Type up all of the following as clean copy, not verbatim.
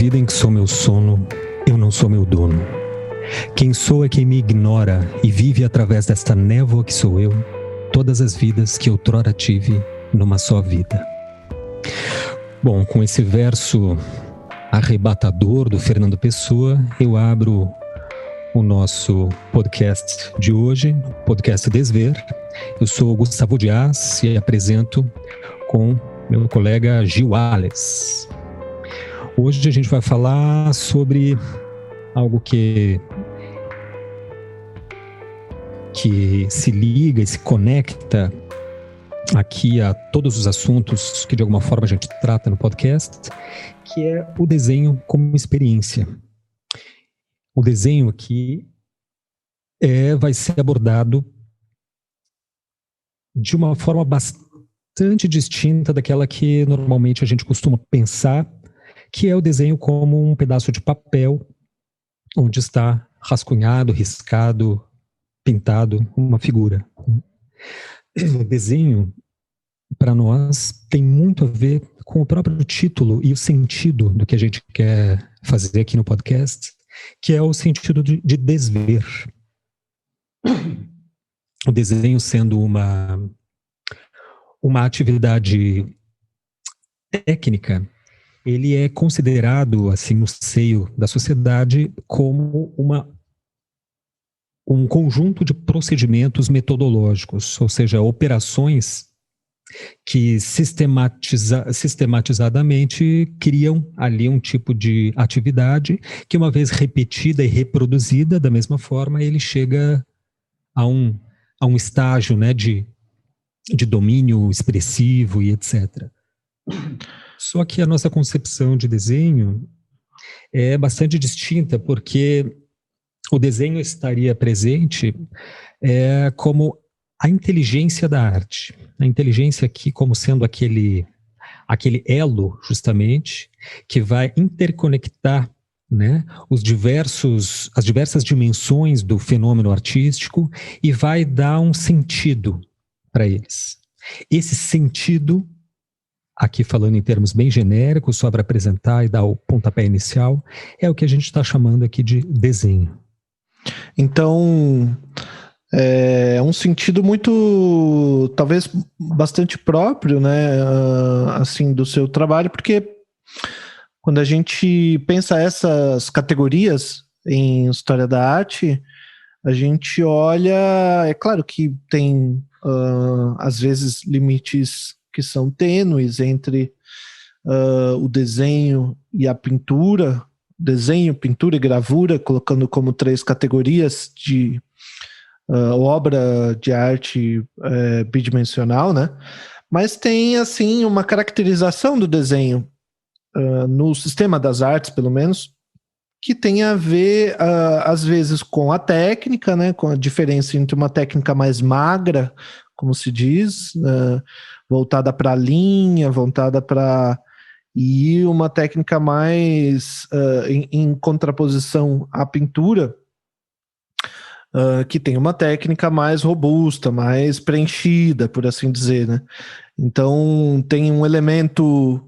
medida em que sou meu sono, eu não sou meu dono. Quem sou é quem me ignora e vive através desta névoa que sou eu, todas as vidas que outrora tive numa só vida. Bom, com esse verso arrebatador do Fernando Pessoa, eu abro o nosso podcast de hoje, podcast Desver. Eu sou Gustavo Dias e apresento com meu colega Gil Ales. Hoje a gente vai falar sobre algo que se liga e se conecta aqui a todos os assuntos que de alguma forma a gente trata no podcast, que é o desenho como experiência. O desenho aqui vai ser abordado de uma forma bastante distinta daquela que normalmente a gente costuma pensar, que é o desenho como um pedaço de papel onde está rascunhado, riscado, pintado uma figura. O desenho, para nós, tem muito a ver com o próprio título e o sentido do que a gente quer fazer aqui no podcast, que é o sentido de desver. O desenho sendo uma atividade técnica, ele é considerado, assim, no seio da sociedade, como um conjunto de procedimentos metodológicos, ou seja, operações que sistematizadamente criam ali um tipo de atividade que, uma vez repetida e reproduzida da mesma forma, ele chega a um estágio, né, de domínio expressivo e etc. Só que a nossa concepção de desenho é bastante distinta, porque o desenho estaria presente como a inteligência da arte. A inteligência aqui como sendo aquele elo, justamente, que vai interconectar, né, as diversas dimensões do fenômeno artístico e vai dar um sentido para eles. Esse sentido, aqui falando em termos bem genéricos, só para apresentar e dar o pontapé inicial, é o que a gente está chamando aqui de desenho. Então, é um sentido muito, talvez, bastante próprio, né, assim, do seu trabalho, porque quando a gente pensa essas categorias em história da arte, a gente olha, é claro que tem, às vezes, limites que são tênues entre o desenho e a pintura, desenho, pintura e gravura, colocando como 3 categorias de obra de arte bidimensional, né? Mas tem, assim, uma caracterização do desenho no sistema das artes, pelo menos, que tem a ver, às vezes, com a técnica, né? Com a diferença entre uma técnica mais magra, como se diz, voltada para a linha, voltada para... e uma técnica mais em contraposição à pintura, que tem uma técnica mais robusta, mais preenchida, por assim dizer, né? Então tem um elemento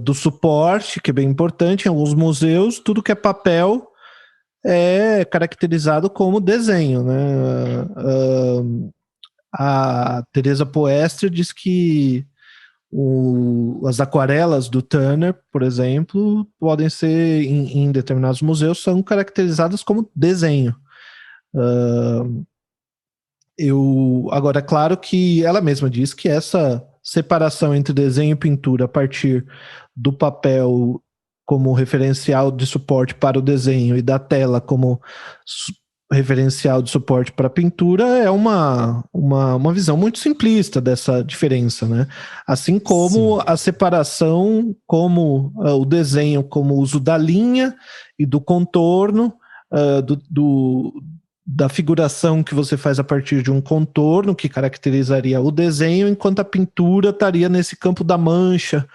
do suporte, que é bem importante. Em alguns museus, tudo que é papel é caracterizado como desenho, né? A Teresa Poestre diz que as aquarelas do Turner, por exemplo, podem ser, em determinados museus, são caracterizadas como desenho. Agora, é claro que ela mesma diz que essa separação entre desenho e pintura a partir do papel como referencial de suporte para o desenho e da tela como referencial de suporte para a pintura é uma visão muito simplista dessa diferença, né? Assim como Sim. A separação, como o desenho, como o uso da linha e do contorno, da figuração que você faz a partir de um contorno que caracterizaria o desenho, enquanto a pintura estaria nesse campo da mancha,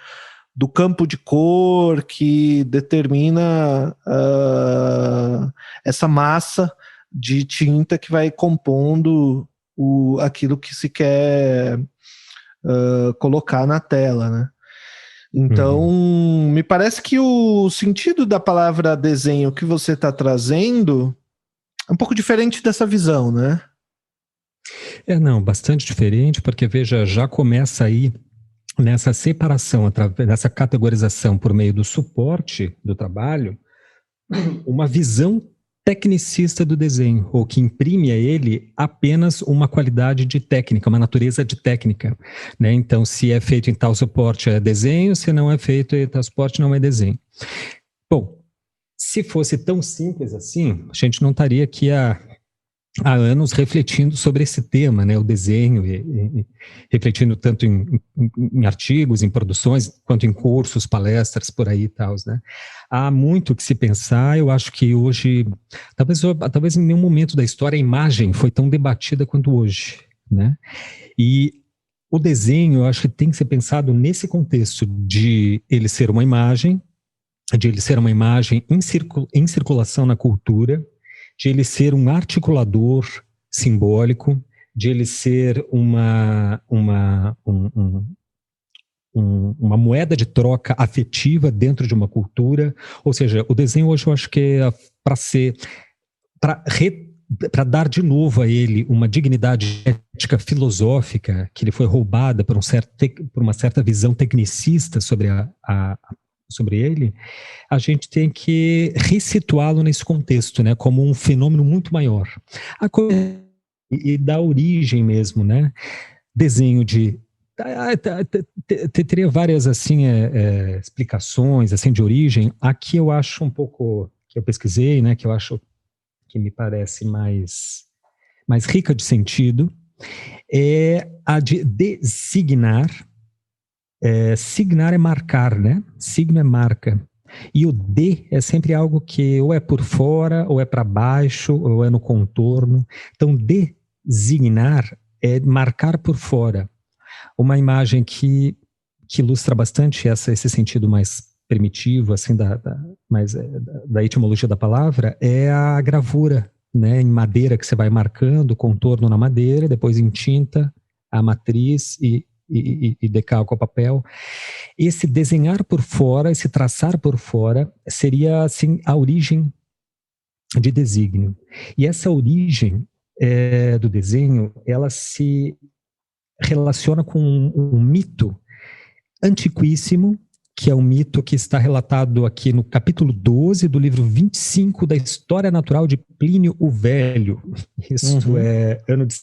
do campo de cor que determina essa massa de tinta que vai compondo aquilo que se quer colocar na tela, né? Então, me parece que o sentido da palavra desenho que você está trazendo é um pouco diferente dessa visão, né? Não, bastante diferente, porque veja, já começa aí nessa separação, nessa categorização por meio do suporte do trabalho, uma visão tecnicista do desenho, ou que imprime a ele apenas uma qualidade de técnica, uma natureza de técnica, né? Então, se é feito em tal suporte é desenho, se não é feito em tal suporte não é desenho. Bom, se fosse tão simples assim, a gente não estaria aqui há anos refletindo sobre esse tema, né, o desenho, e refletindo tanto em artigos, em produções, quanto em cursos, palestras, por aí e tal, né. Há muito que se pensar. Eu acho que hoje, talvez em nenhum momento da história a imagem foi tão debatida quanto hoje, né, e o desenho, eu acho que tem que ser pensado nesse contexto de ele ser uma imagem, em circulação na cultura, de ele ser um articulador simbólico, de ele ser uma moeda de troca afetiva dentro de uma cultura. Ou seja, o desenho hoje eu acho que é para dar de novo a ele uma dignidade ética filosófica que lhe foi roubada por uma certa visão tecnicista sobre ele. A gente tem que ressituá-lo nesse contexto, né, como um fenômeno muito maior. E dá origem mesmo, né? Desenho de... Teria várias, assim, explicações, assim, de origem. Aqui eu acho um pouco, que eu pesquisei, né, que eu acho que me parece mais rica de sentido, é a de designar. Signar é marcar, né? Signo é marca. E o de é sempre algo que ou é por fora, ou é para baixo, ou é no contorno. Então, designar é marcar por fora. Uma imagem que ilustra bastante esse sentido mais primitivo, assim, da etimologia da palavra, é a gravura, né? Em madeira, que você vai marcando o contorno na madeira, depois em tinta, a matriz e decalca o papel. Esse desenhar por fora, esse traçar por fora, seria, assim, a origem de desígnio. E essa origem do desenho, ela se relaciona com um mito antiquíssimo, que é um mito que está relatado aqui no capítulo 12 do livro 25 da História Natural de Plínio o Velho. Isso é ano de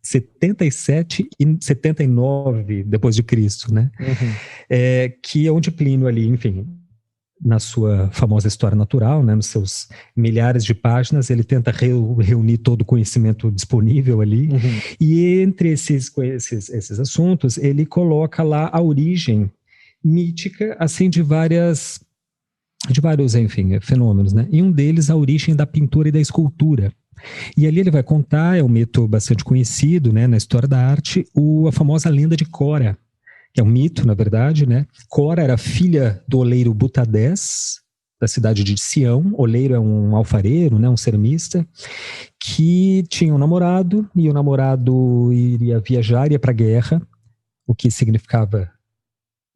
77 e 79 depois de Cristo, né? Que é onde Plínio ali, enfim, na sua famosa História Natural, né, nos seus milhares de páginas, ele tenta reunir todo o conhecimento disponível ali, e entre esses assuntos, ele coloca lá a origem mítica, assim, de vários, enfim, fenômenos, né? E um deles, a origem da pintura e da escultura. E ali ele vai contar, é um mito bastante conhecido, né, na história da arte, a famosa lenda de Cora, que é um mito, na verdade, né? Cora era filha do oleiro Butadés, da cidade de Sião. Oleiro é um alfareiro, né, um ceramista, que tinha um namorado, e o namorado iria viajar, ia para a guerra, o que significava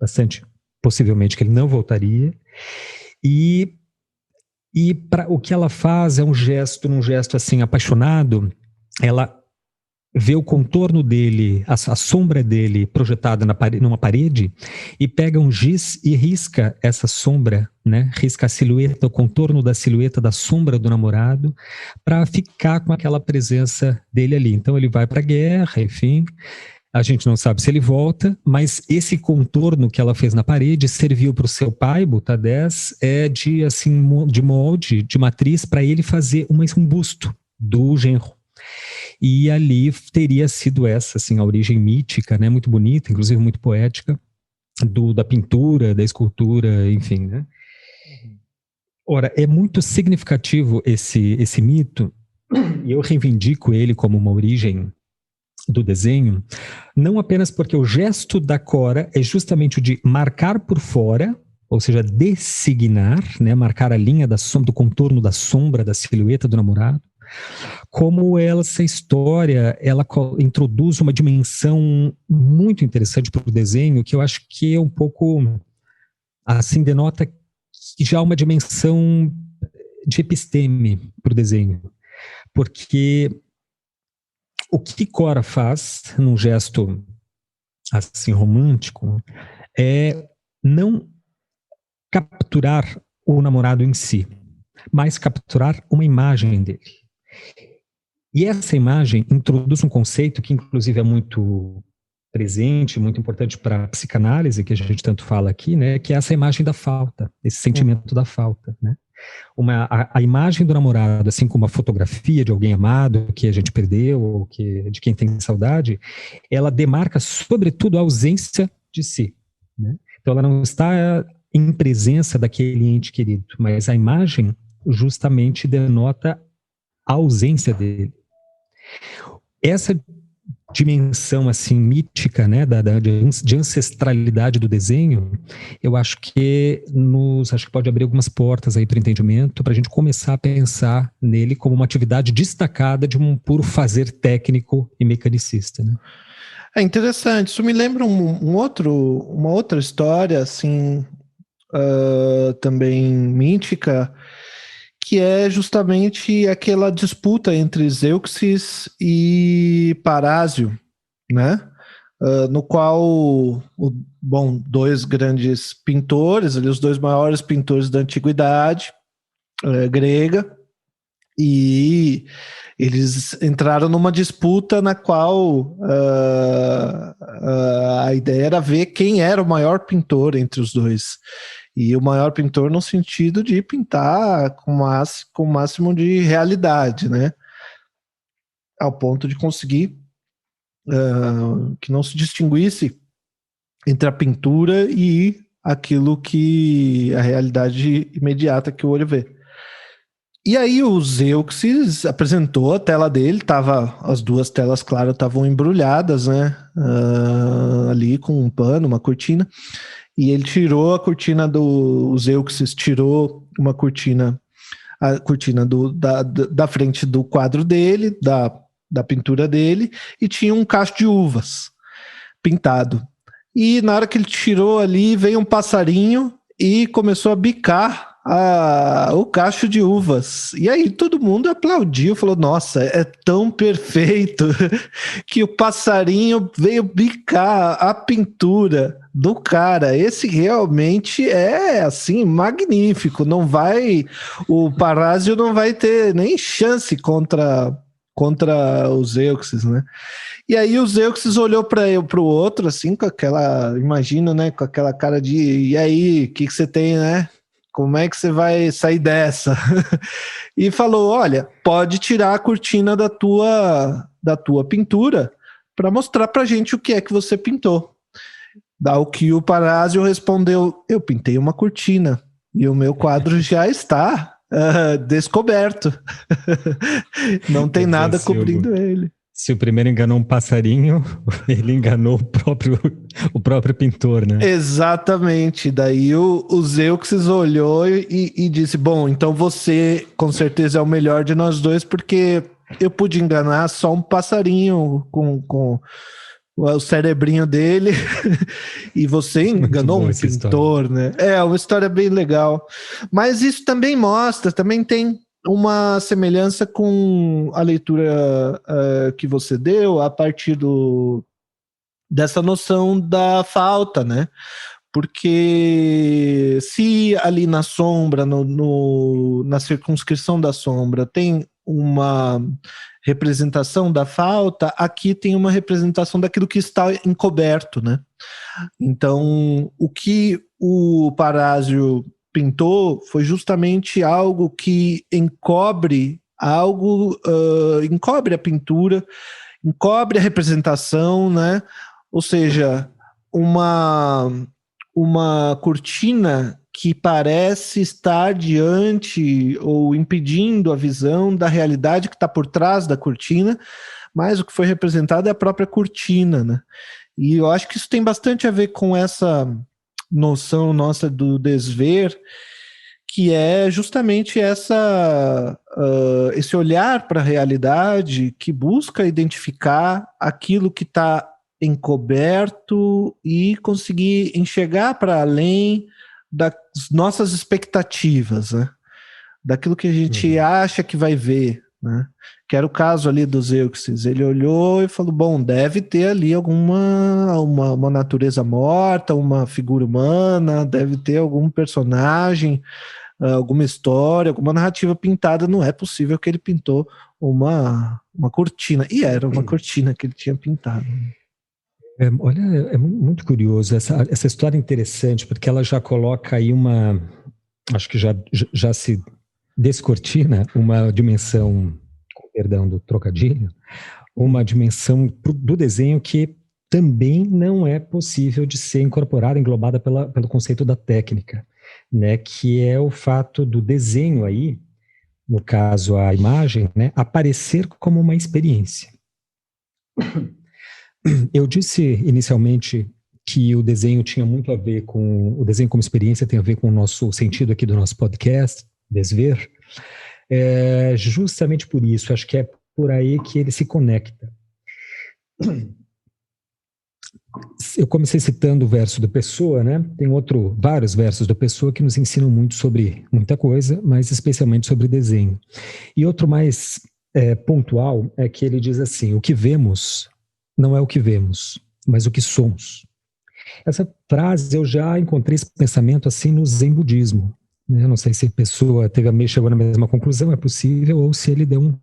bastante, possivelmente, que ele não voltaria. E o que ela faz é num gesto assim, apaixonado, ela vê o contorno dele, a sombra dele projetada numa parede, e pega um giz e risca essa sombra, né? Risca a silhueta, o contorno da silhueta da sombra do namorado, para ficar com aquela presença dele ali. Então ele vai para a guerra, enfim, a gente não sabe se ele volta, mas esse contorno que ela fez na parede serviu para o seu pai, Butadés, de molde, de matriz, para ele fazer um busto do genro. E ali teria sido essa, assim, a origem mítica, né, muito bonita, inclusive muito poética, da pintura, da escultura, enfim, né. Ora, é muito significativo esse mito, e eu reivindico ele como uma origem do desenho, não apenas porque o gesto da Cora é justamente o de marcar por fora, ou seja, designar, né, marcar a linha do contorno da sombra, da silhueta do namorado, como essa história, ela introduz uma dimensão muito interessante para o desenho, que eu acho que é um pouco assim denota que já há uma dimensão de episteme para o desenho. Porque o que Cora faz, num gesto assim romântico, é não capturar o namorado em si, mas capturar uma imagem dele. E essa imagem introduz um conceito que, inclusive, é muito presente, muito importante para a psicanálise, que a gente tanto fala aqui, né, que é essa imagem da falta, esse sentimento da falta, né? A imagem do namorado, assim como a fotografia de alguém amado que a gente perdeu, ou de quem tem saudade, ela demarca, sobretudo, a ausência de si, né? Então, ela não está em presença daquele ente querido, mas a imagem justamente denota a ausência dele. Essa dimensão assim mítica, né, de ancestralidade do desenho, eu acho que pode abrir algumas portas aí para o entendimento, para a gente começar a pensar nele como uma atividade destacada de um puro fazer técnico e mecanicista, né? É interessante. Isso me lembra uma outra história assim, também mítica, que é justamente aquela disputa entre Zeuxis e Parásio, né? No qual, dois grandes pintores, ali, os dois maiores pintores da antiguidade grega, e eles entraram numa disputa na qual a ideia era ver quem era o maior pintor entre os dois. E o maior pintor no sentido de pintar com o máximo de realidade, né? Ao ponto de conseguir que não se distinguisse entre a pintura e aquilo que a realidade imediata que o olho vê. E aí o Zeuxis apresentou a tela dele, as duas telas, claro, estavam embrulhadas, né? Ali com um pano, uma cortina. E ele tirou a cortina o Zeuxis tirou uma cortina, a cortina da frente do quadro dele, da pintura dele, e tinha um cacho de uvas pintado. E na hora que ele tirou ali, veio um passarinho e começou a bicar o cacho de uvas. E aí todo mundo aplaudiu, falou, nossa, é tão perfeito que o passarinho veio bicar a pintura do cara. Esse realmente é, assim, magnífico. O Parásio não vai ter nem chance contra os Zeuxis, né? E aí o Zeuxis olhou para o outro, assim, com aquela, imagino, né, com aquela cara de, e aí, o que você tem, né? Como é que você vai sair dessa? E falou, olha, pode tirar a cortina da tua pintura para mostrar pra gente o que é que você pintou. Ao que o Parásio respondeu, eu pintei uma cortina e o meu quadro já está descoberto. Não tem nada cobrindo ele. Se o primeiro enganou um passarinho, ele enganou o próprio pintor, né? Exatamente. Daí o Zeuxis olhou e disse, bom, então você com certeza é o melhor de nós dois, porque eu pude enganar só um passarinho com o cerebrinho dele e você enganou um pintor, né? É uma história bem legal. Mas isso também também tem uma semelhança com a leitura que você deu a partir dessa noção da falta, né? Porque se ali na sombra, na circunscrição da sombra, tem uma representação da falta, aqui tem uma representação daquilo que está encoberto, né? Então, o que o Parásio pintou foi justamente algo que encobre encobre a pintura, encobre a representação, né? Ou seja, uma cortina que parece estar diante ou impedindo a visão da realidade que está por trás da cortina, mas o que foi representado é a própria cortina, né? E eu acho que isso tem bastante a ver com essa noção nossa do desver, que é justamente esse olhar para a realidade que busca identificar aquilo que está encoberto e conseguir enxergar para além das nossas expectativas, né? Daquilo que a gente acha que vai ver, né? Que era o caso ali do Zeuxis. Ele olhou e falou, bom, deve ter ali uma natureza morta, uma figura humana, deve ter algum personagem, alguma história, alguma narrativa pintada. Não é possível que ele pintou uma cortina. E era uma cortina que ele tinha pintado. Olha, é muito curioso. Essa história é interessante, porque ela já coloca aí acho que já se descortina uma dimensão, com perdão do trocadilho, uma dimensão do desenho que também não é possível de ser incorporada, englobada pelo conceito da técnica, né? Que é o fato do desenho aí, no caso a imagem, né, aparecer como uma experiência. Eu disse inicialmente que o desenho tinha muito a ver com... O desenho como experiência tem a ver com o nosso sentido aqui do nosso podcast, Desver. Justamente por isso, acho que é por aí que ele se conecta. Eu comecei citando o verso do Pessoa, né? Tem vários versos do Pessoa que nos ensinam muito sobre muita coisa, mas especialmente sobre desenho. E outro mais pontual é que ele diz assim, o que vemos não é o que vemos, mas o que somos. Essa frase, eu já encontrei esse pensamento assim no Zen budismo. Eu não sei se a pessoa chegou na mesma conclusão, é possível, ou se ele deu um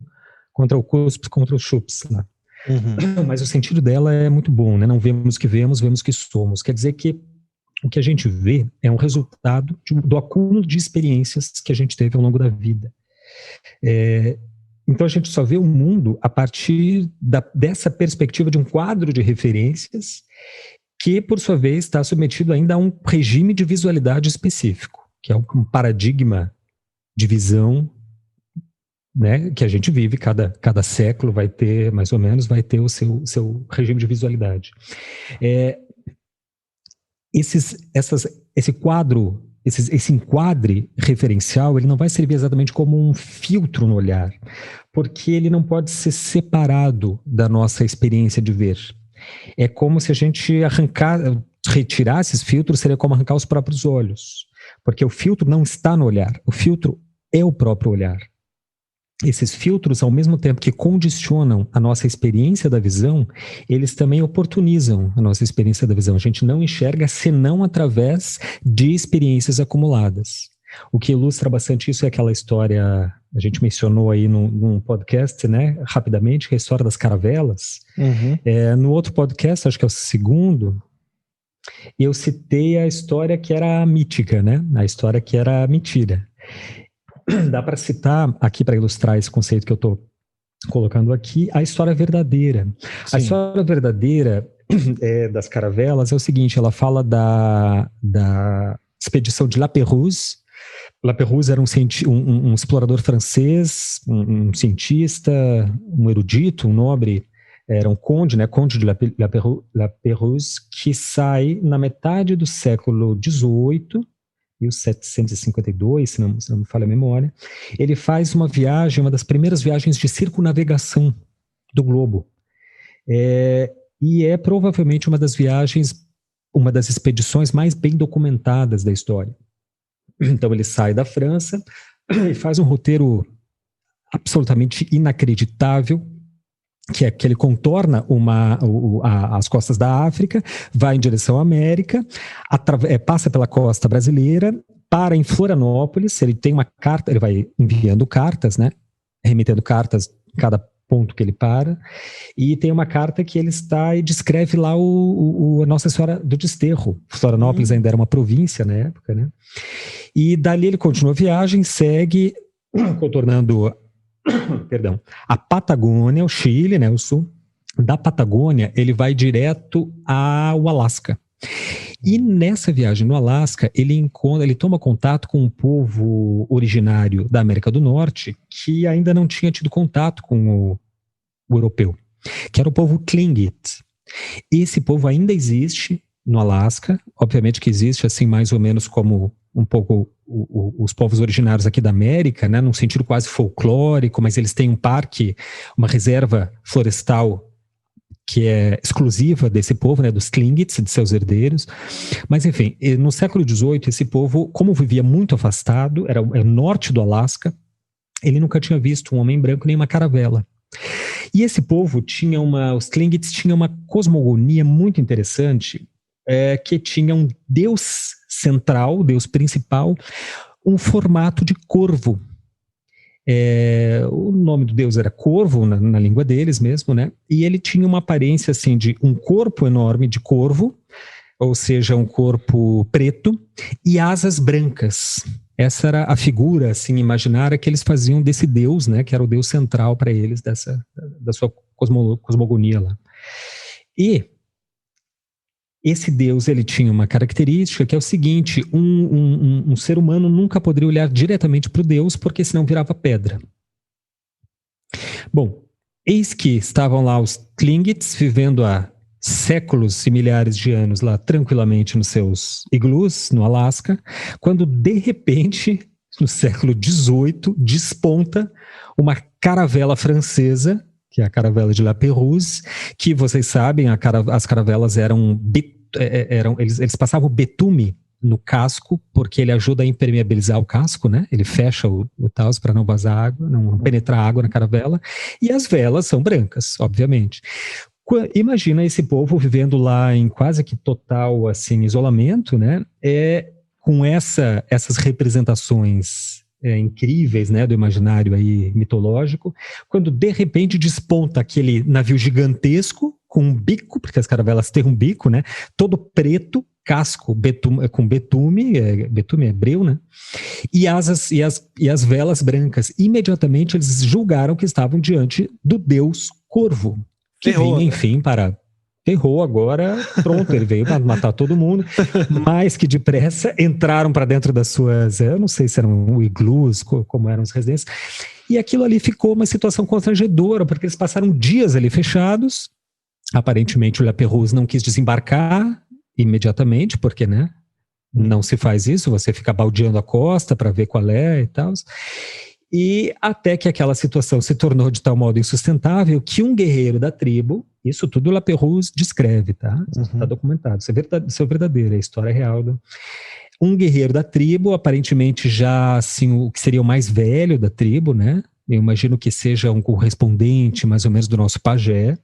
contra o cusps, contra o chups lá. Mas o sentido dela é muito bom, né? Não vemos o que vemos, vemos o que somos. Quer dizer que o que a gente vê é um resultado do acúmulo de experiências que a gente teve ao longo da vida. Então a gente só vê o mundo a partir dessa perspectiva de um quadro de referências que, por sua vez, está submetido ainda a um regime de visualidade específico, que é um paradigma de visão, né, que a gente vive, cada século vai ter, mais ou menos, vai ter o seu regime de visualidade. Esse quadro, esse enquadre referencial, ele não vai servir exatamente como um filtro no olhar, porque ele não pode ser separado da nossa experiência de ver. É como se a gente retirar esses filtros, seria como arrancar os próprios olhos, porque o filtro não está no olhar, o filtro é o próprio olhar. Esses filtros, ao mesmo tempo que condicionam a nossa experiência da visão, eles também oportunizam a nossa experiência da visão. A gente não enxerga senão através de experiências acumuladas. O que ilustra bastante isso é aquela história, a gente mencionou aí num podcast, né, rapidamente, que é a história das caravelas. No outro podcast, acho que é o segundo, eu citei a história que era mítica, né, a história que era mentira. Dá para citar aqui, para ilustrar esse conceito que eu estou colocando aqui, a história verdadeira. Sim. A história verdadeira das caravelas é o seguinte, ela fala da expedição de La Pérouse. La Pérouse era um explorador francês, um cientista, um erudito, um nobre, era um conde, né, conde de La Pérouse, que sai na metade do século XVIII, 1752, se não me falha a memória, ele faz uma viagem, uma das primeiras viagens de circunnavegação do globo. E é provavelmente uma das expedições mais bem documentadas da história. Então ele sai da França e faz um roteiro absolutamente inacreditável, que é que ele contorna as costas da África, vai em direção à América, passa pela costa brasileira, para em Florianópolis, ele tem uma carta, ele vai enviando cartas, né, remetendo cartas em cada ponto que ele para, e tem uma carta que ele está e descreve lá a Nossa Senhora do Desterro. Florianópolis ainda era uma província na época, né, e dali ele continua a viagem, segue contornando a Patagônia, o Chile, né, o sul da Patagônia, ele vai direto ao Alasca. E nessa viagem no Alasca, ele toma contato com um povo originário da América do Norte que ainda não tinha tido contato com o europeu, que era o povo Tlingit. Esse povo ainda existe no Alasca, obviamente que existe assim mais ou menos como um pouco os povos originários aqui da América, né, num sentido quase folclórico, mas eles têm um parque, uma reserva florestal que é exclusiva desse povo, né, dos Tlingits, de seus herdeiros. Mas, enfim, no século XVIII, esse povo, como vivia muito afastado, era o norte do Alasca, ele nunca tinha visto um homem branco nem uma caravela. E esse povo tinha os Tlingits tinham uma cosmogonia muito interessante, que tinha um deus central, deus principal, um formato de corvo. O nome do deus era Corvo, na língua deles mesmo, né? E ele tinha uma aparência assim de um corpo enorme de corvo, ou seja, um corpo preto e asas brancas. Essa era a figura assim imaginária que eles faziam desse deus, né? Que era o deus central para eles da sua cosmogonia lá. E esse Deus, ele tinha uma característica que é o seguinte: um ser humano nunca poderia olhar diretamente para o Deus, porque senão virava pedra. Bom, eis que estavam lá os Tlingits vivendo há séculos e milhares de anos lá tranquilamente nos seus iglus, no Alasca, quando de repente, no século XVIII, desponta uma caravela francesa, que é a caravela de La Pérouse, que vocês sabem, as caravelas eles passavam betume no casco, porque ele ajuda a impermeabilizar o casco, né? Ele fecha o taus para não vazar água, não penetrar água na caravela, e as velas são brancas, obviamente. Imagina esse povo vivendo lá em quase que total assim, isolamento, né? Com essas representações incríveis, né, do imaginário aí mitológico, quando de repente desponta aquele navio gigantesco com um bico, porque as caravelas têm um bico, né, todo preto, casco com betume é breu, né, e as velas brancas. Imediatamente eles julgaram que estavam diante do deus Corvo, que vinha, enfim, ferrou agora, pronto, ele veio para matar todo mundo, mais que depressa, entraram para dentro das suas, eu não sei se eram iglus, como eram as residências, e aquilo ali ficou uma situação constrangedora, porque eles passaram dias ali fechados, aparentemente o La Pérouse não quis desembarcar imediatamente, porque, né, não se faz isso, você fica baldeando a costa para ver qual é e tal. E até que aquela situação se tornou de tal modo insustentável que um guerreiro da tribo, isso tudo La Pérouse descreve, tá? Está documentado, isso é verdadeiro, é a história real. Um guerreiro da tribo, aparentemente já assim, o que seria o mais velho da tribo, né? Eu imagino que seja um correspondente mais ou menos do nosso pajé.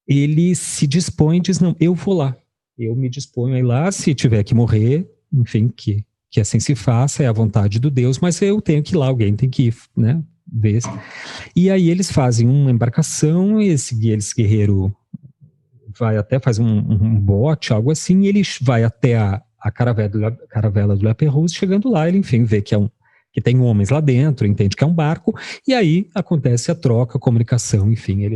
Ele se dispõe e diz, não, eu vou lá. Eu me disponho a ir lá, se tiver que morrer, enfim, que assim se faça, é a vontade do Deus, mas eu tenho que ir lá, alguém tem que ir, né, ver. E aí eles fazem uma embarcação, e esse guerreiro vai até, faz um bote, algo assim, e ele vai até a caravela do La Pérouse, chegando lá, ele, enfim, vê que tem homens lá dentro, entende que é um barco, e aí acontece a troca, a comunicação, enfim,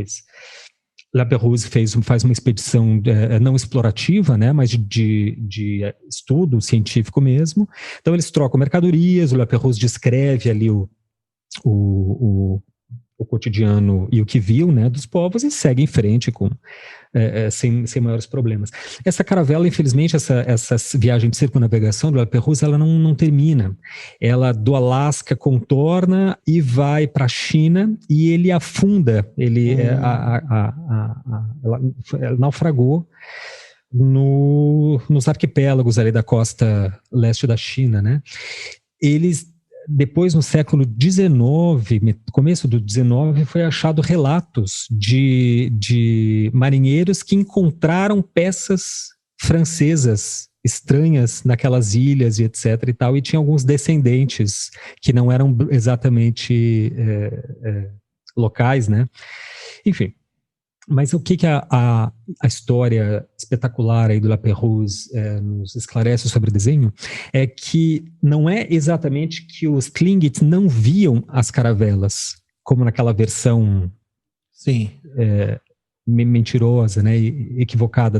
La Pérouse faz uma expedição não explorativa, né, mas de estudo científico mesmo. Então eles trocam mercadorias, o La Pérouse descreve ali o cotidiano e o que viu, né, dos povos, e segue em frente sem maiores problemas. Essa caravela, infelizmente, essa viagem de circunnavegação do La Pérouse, ela não termina. Ela do Alasca contorna e vai para a China, e ele afunda, ela naufragou nos arquipélagos ali da costa leste da China, né? Depois, no século XIX, começo do XIX, foi achado relatos de marinheiros que encontraram peças francesas estranhas naquelas ilhas e etc. e tal, e tinha alguns descendentes que não eram exatamente locais, né? Enfim. Mas o que a história espetacular aí do La Pérouse nos esclarece sobre o desenho é que não é exatamente que os Tlingits não viam as caravelas, como naquela versão mentirosa, né, equivocada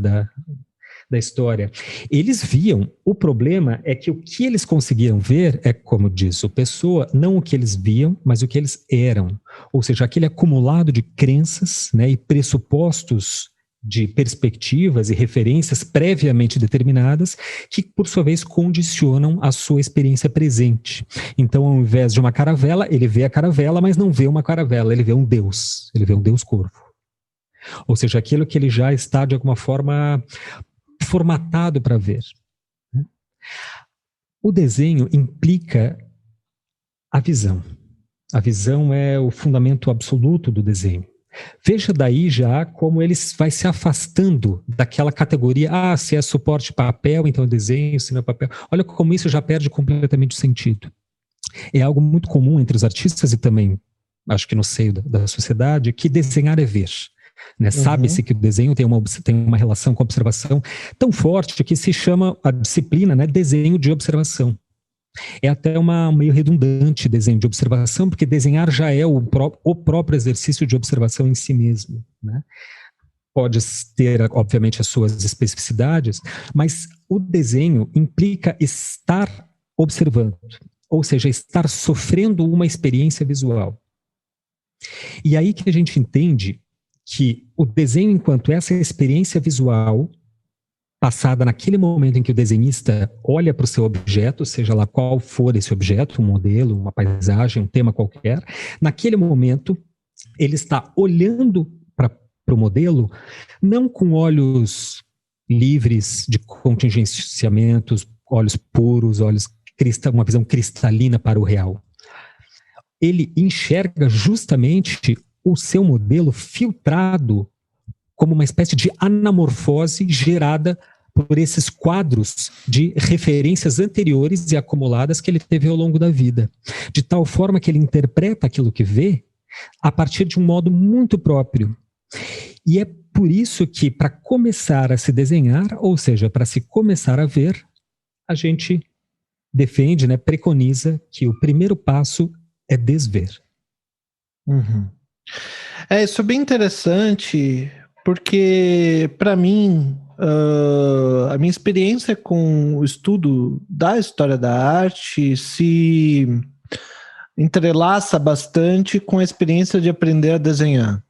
da história. Eles viam, o problema é que o que eles conseguiram ver é, como diz o Pessoa, não o que eles viam, mas o que eles eram. Ou seja, aquele acumulado de crenças, né, e pressupostos de perspectivas e referências previamente determinadas que, por sua vez, condicionam a sua experiência presente. Então, ao invés de uma caravela, ele vê a caravela, mas não vê uma caravela, ele vê um Deus corvo. Ou seja, aquilo que ele já está, de alguma forma, formatado para ver. O desenho implica a visão. A visão é o fundamento absoluto do desenho. Veja daí já como ele vai se afastando daquela categoria, se é suporte papel, então é desenho, se não é papel. Olha como isso já perde completamente o sentido. É algo muito comum entre os artistas e também, acho que no seio da sociedade, que desenhar é ver. Né? Sabe-se que o desenho tem uma relação com a observação tão forte que se chama a disciplina, né, desenho de observação. É até meio redundante desenho de observação, porque desenhar já é o próprio exercício de observação em si mesmo. Né? Pode ter, obviamente, as suas especificidades, mas o desenho implica estar observando, ou seja, estar sofrendo uma experiência visual. E aí que a gente entende que o desenho, enquanto essa experiência visual passada naquele momento em que o desenhista olha para o seu objeto, seja lá qual for esse objeto, um modelo, uma paisagem, um tema qualquer, naquele momento ele está olhando para o modelo não com olhos livres de contingenciamentos, olhos puros, uma visão cristalina para o real. Ele enxerga justamente o seu modelo filtrado como uma espécie de anamorfose gerada por esses quadros de referências anteriores e acumuladas que ele teve ao longo da vida. De tal forma que ele interpreta aquilo que vê a partir de um modo muito próprio. E é por isso que, para começar a se desenhar, ou seja, para se começar a ver, a gente defende, né, preconiza que o primeiro passo é desver. Uhum. Isso é bem interessante, porque, para mim, a minha experiência com o estudo da história da arte se entrelaça bastante com a experiência de aprender a desenhar.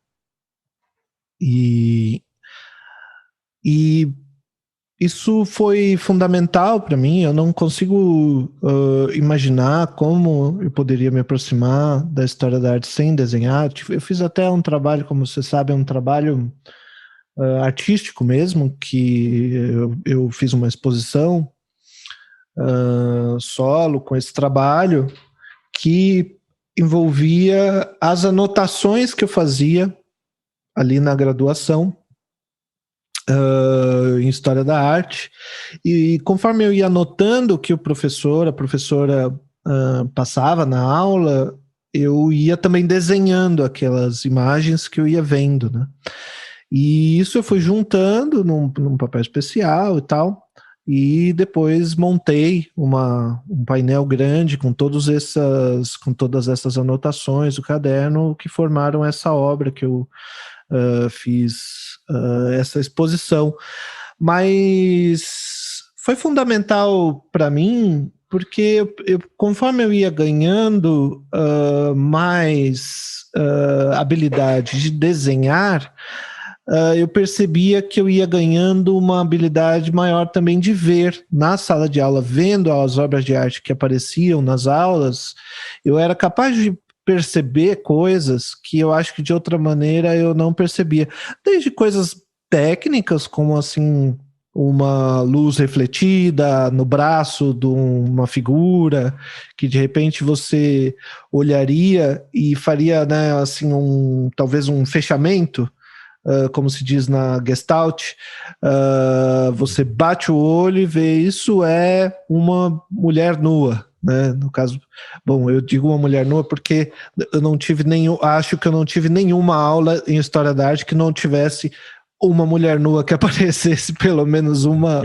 E isso foi fundamental para mim. Eu não consigo imaginar como eu poderia me aproximar da história da arte sem desenhar. Eu fiz até um trabalho, como você sabe, um trabalho artístico mesmo, que eu fiz uma exposição solo com esse trabalho que envolvia as anotações que eu fazia ali na graduação em História da Arte, e conforme eu ia anotando o que a professora passava na aula, eu ia também desenhando aquelas imagens que eu ia vendo, né? E isso eu fui juntando num papel especial e tal, e depois montei um painel grande com todas essas anotações do caderno que formaram essa obra que eu fiz essa exposição. Mas foi fundamental para mim, porque conforme eu ia ganhando mais habilidade de desenhar, eu percebia que eu ia ganhando uma habilidade maior também de ver na sala de aula, vendo as obras de arte que apareciam nas aulas. Eu era capaz de perceber coisas que eu acho que de outra maneira eu não percebia. Desde coisas técnicas, como assim, uma luz refletida no braço de uma figura, que de repente você olharia e faria, né, assim, talvez um fechamento, como se diz na Gestalt, você bate o olho e vê, isso é uma mulher nua, né? No caso, bom, eu digo uma mulher nua porque acho que eu não tive nenhuma aula em História da Arte que não tivesse uma mulher nua que aparecesse pelo menos uma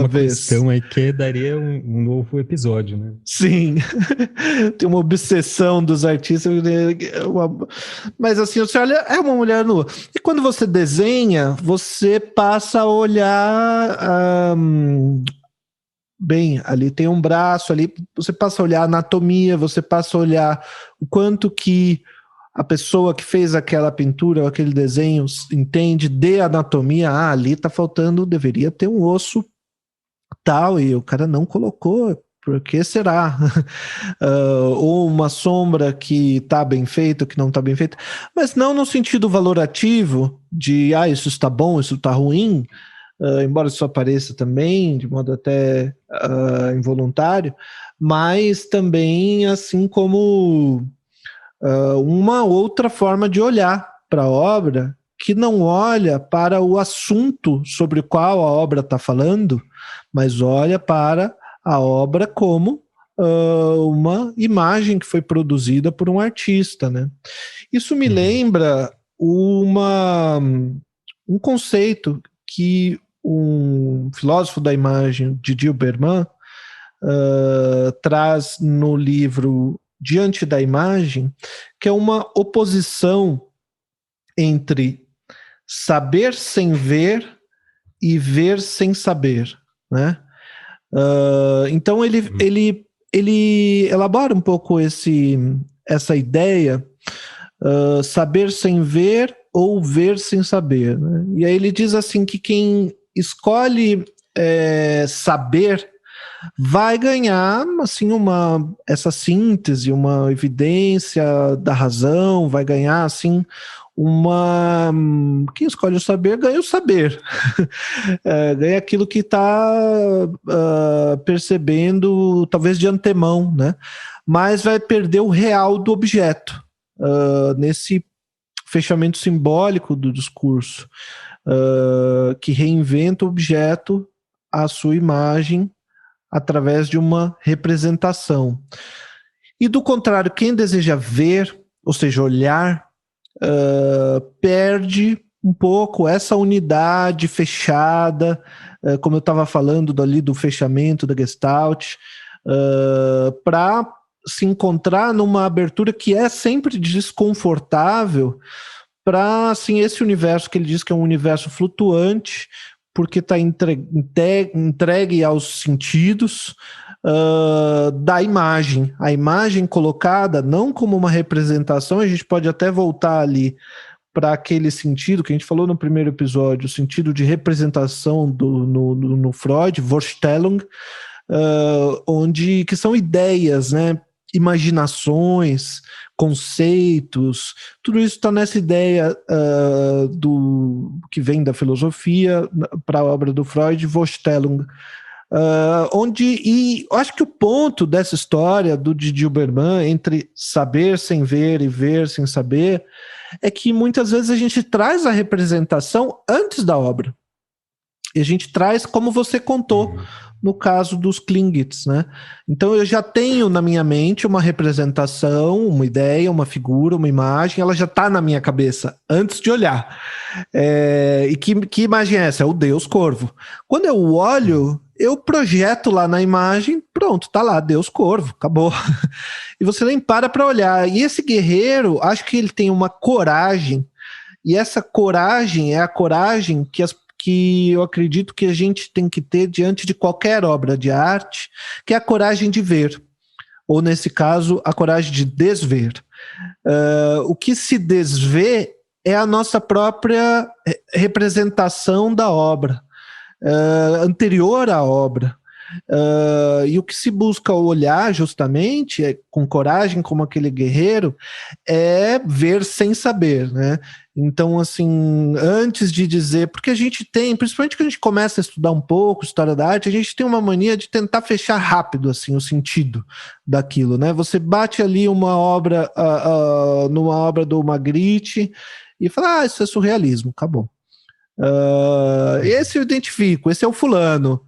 vez. Questão aí que daria um novo episódio, né? Sim, tem uma obsessão dos artistas, mas assim, você olha, é uma mulher nua. E quando você desenha, você passa a olhar, bem, ali tem um braço, ali você passa a olhar a anatomia, você passa a olhar o quanto que a pessoa que fez aquela pintura ou aquele desenho entende de anatomia. Ali tá faltando, deveria ter um osso tal, e o cara não colocou, Por que será? Ou uma sombra que está bem feita, que não está bem feita, mas não no sentido valorativo de, isso está bom, isso está ruim, embora isso apareça também, de modo até involuntário, mas também assim como uma outra forma de olhar para a obra, que não olha para o assunto sobre o qual a obra está falando, mas olha para a obra como uma imagem que foi produzida por um artista, né? Isso me lembra um conceito que um filósofo da imagem, Didi Berman, traz no livro Diante da Imagem, que é uma oposição entre saber sem ver e ver sem saber, né? Então ele elabora um pouco essa ideia, saber sem ver ou ver sem saber, né? E aí ele diz assim que quem escolhe saber vai ganhar assim essa síntese, uma evidência da razão, vai ganhar assim quem escolhe o saber ganha o saber, ganha aquilo que está percebendo talvez de antemão, né? Mas vai perder o real do objeto nesse fechamento simbólico do discurso, que reinventa o objeto à sua imagem através de uma representação. E do contrário, quem deseja ver, ou seja, olhar, perde um pouco essa unidade fechada, como eu estava falando ali do fechamento da Gestalt, para se encontrar numa abertura que é sempre desconfortável para assim, esse universo que ele diz que é um universo flutuante, porque está entregue aos sentidos da imagem. A imagem colocada não como uma representação, a gente pode até voltar ali para aquele sentido que a gente falou no primeiro episódio, o sentido de representação no Freud, Vorstellung, que são ideias, né? Imaginações, conceitos, tudo isso está nessa ideia que vem da filosofia para a obra do Freud, Vorstellung, e eu acho que o ponto dessa história do Didi Berman entre saber sem ver e ver sem saber é que muitas vezes a gente traz a representação antes da obra, e a gente traz como você contou no caso dos Klingits, né? Então eu já tenho na minha mente uma representação, uma ideia, uma figura, uma imagem, ela já está na minha cabeça antes de olhar. E que imagem é essa? É o Deus Corvo. Quando eu olho, eu projeto lá na imagem, pronto, tá lá, Deus Corvo, acabou. E você nem para olhar. E esse guerreiro, acho que ele tem uma coragem, e essa coragem é a coragem que eu acredito que a gente tem que ter diante de qualquer obra de arte, que é a coragem de ver, ou nesse caso, a coragem de desver. O que se desvê é a nossa própria representação da obra, anterior à obra. E o que se busca olhar justamente, com coragem como aquele guerreiro, é ver sem saber, né? Então, assim, antes de dizer, porque a gente tem, principalmente quando a gente começa a estudar um pouco história da arte, a gente tem uma mania de tentar fechar rápido, assim, o sentido daquilo, né? Você bate ali uma obra, numa obra do Magritte e fala, isso é surrealismo, acabou. Esse eu identifico, esse é o fulano.